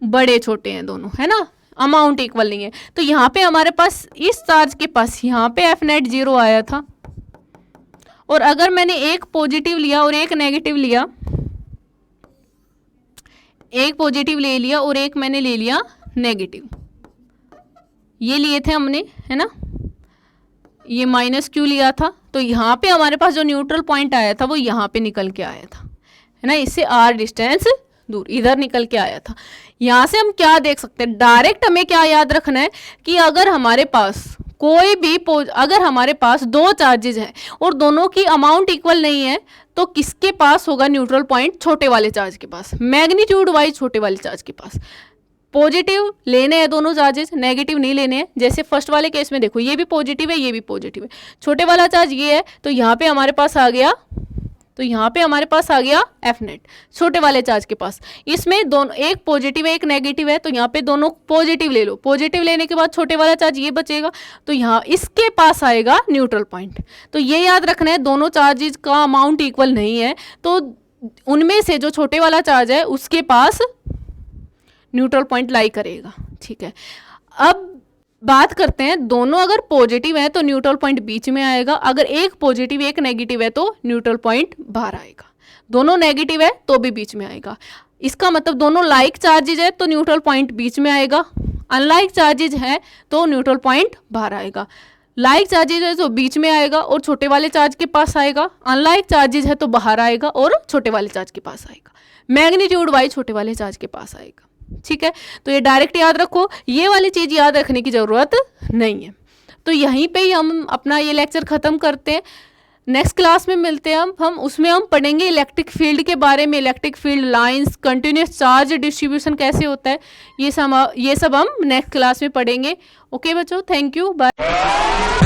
बड़े छोटे हैं दोनों, है ना, अमाउंट इक्वल नहीं है। तो यहाँ पे हमारे पास इस चार्ज के पास यहाँ पे F नेट 0 आया था, और अगर मैंने एक पॉजिटिव लिया और एक नेगेटिव लिया, एक पॉजिटिव ले लिया और एक मैंने ले लिया नेगेटिव, ये लिए थे हमने, है ना, ये माइनस Q लिया था, तो यहाँ पे हमारे पास जो न्यूट्रल पॉइंट आया था वो यहाँ पे निकल के आया था, है ना, इससे R डिस्टेंस दूर इधर निकल के आया था। यहाँ से हम क्या देख सकते हैं, डायरेक्ट हमें क्या याद रखना है कि अगर हमारे पास कोई भी अगर हमारे पास दो चार्जेज हैं और दोनों की अमाउंट इक्वल नहीं है, तो किसके पास होगा न्यूट्रल पॉइंट, छोटे वाले चार्ज के पास, मैग्नीट्यूड वाइज छोटे वाले चार्ज के पास। पॉजिटिव लेने हैं दोनों चार्जेस, नेगेटिव नहीं लेने हैं। जैसे फर्स्ट वाले केस में देखो, ये भी पॉजिटिव है, ये भी पॉजिटिव है, छोटे वाला चार्ज ये है, तो यहाँ पे हमारे पास आ गया, तो यहाँ पे हमारे पास आ गया F नेट छोटे वाले चार्ज के पास। इसमें दोनों, एक पॉजिटिव है एक नेगेटिव है, तो यहाँ पे दोनों पॉजिटिव ले लो, पॉजिटिव लेने के बाद छोटे वाला चार्ज ये बचेगा, तो यहाँ इसके पास आएगा न्यूट्रल पॉइंट। तो ये याद रखना है, दोनों चार्जेस का अमाउंट इक्वल नहीं है, तो उनमें से जो छोटे वाला चार्ज है उसके पास न्यूट्रल पॉइंट लाई करेगा, ठीक है। अब बात करते हैं, दोनों अगर पॉजिटिव है तो न्यूट्रल पॉइंट बीच में आएगा, अगर एक पॉजिटिव एक नेगेटिव है तो न्यूट्रल पॉइंट बाहर आएगा, दोनों नेगेटिव है तो भी बीच में आएगा। इसका मतलब दोनों लाइक चार्जेज है तो न्यूट्रल पॉइंट बीच में आएगा, अनलाइक चार्जेज है तो न्यूट्रल पॉइंट बाहर आएगा। लाइक चार्जेज है तो बीच में आएगा और छोटे वाले चार्ज के पास आएगा, अनलाइक चार्जेज है तो बाहर आएगा और छोटे वाले चार्ज के पास आएगा, मैग्नीट्यूड वाइज छोटे वाले चार्ज के पास आएगा, ठीक है। तो ये डायरेक्ट याद रखो, ये वाली चीज़ याद रखने की ज़रूरत नहीं है। तो यहीं पे ही हम अपना ये लेक्चर ख़त्म करते हैं। नेक्स्ट क्लास में मिलते हैं हम उसमें हम पढ़ेंगे इलेक्ट्रिक फील्ड के बारे में, electric field lines, continuous charge distribution कैसे होता है, ये सब हम नेक्स्ट क्लास में पढ़ेंगे। ओके बच्चों, थैंक यू, बाय।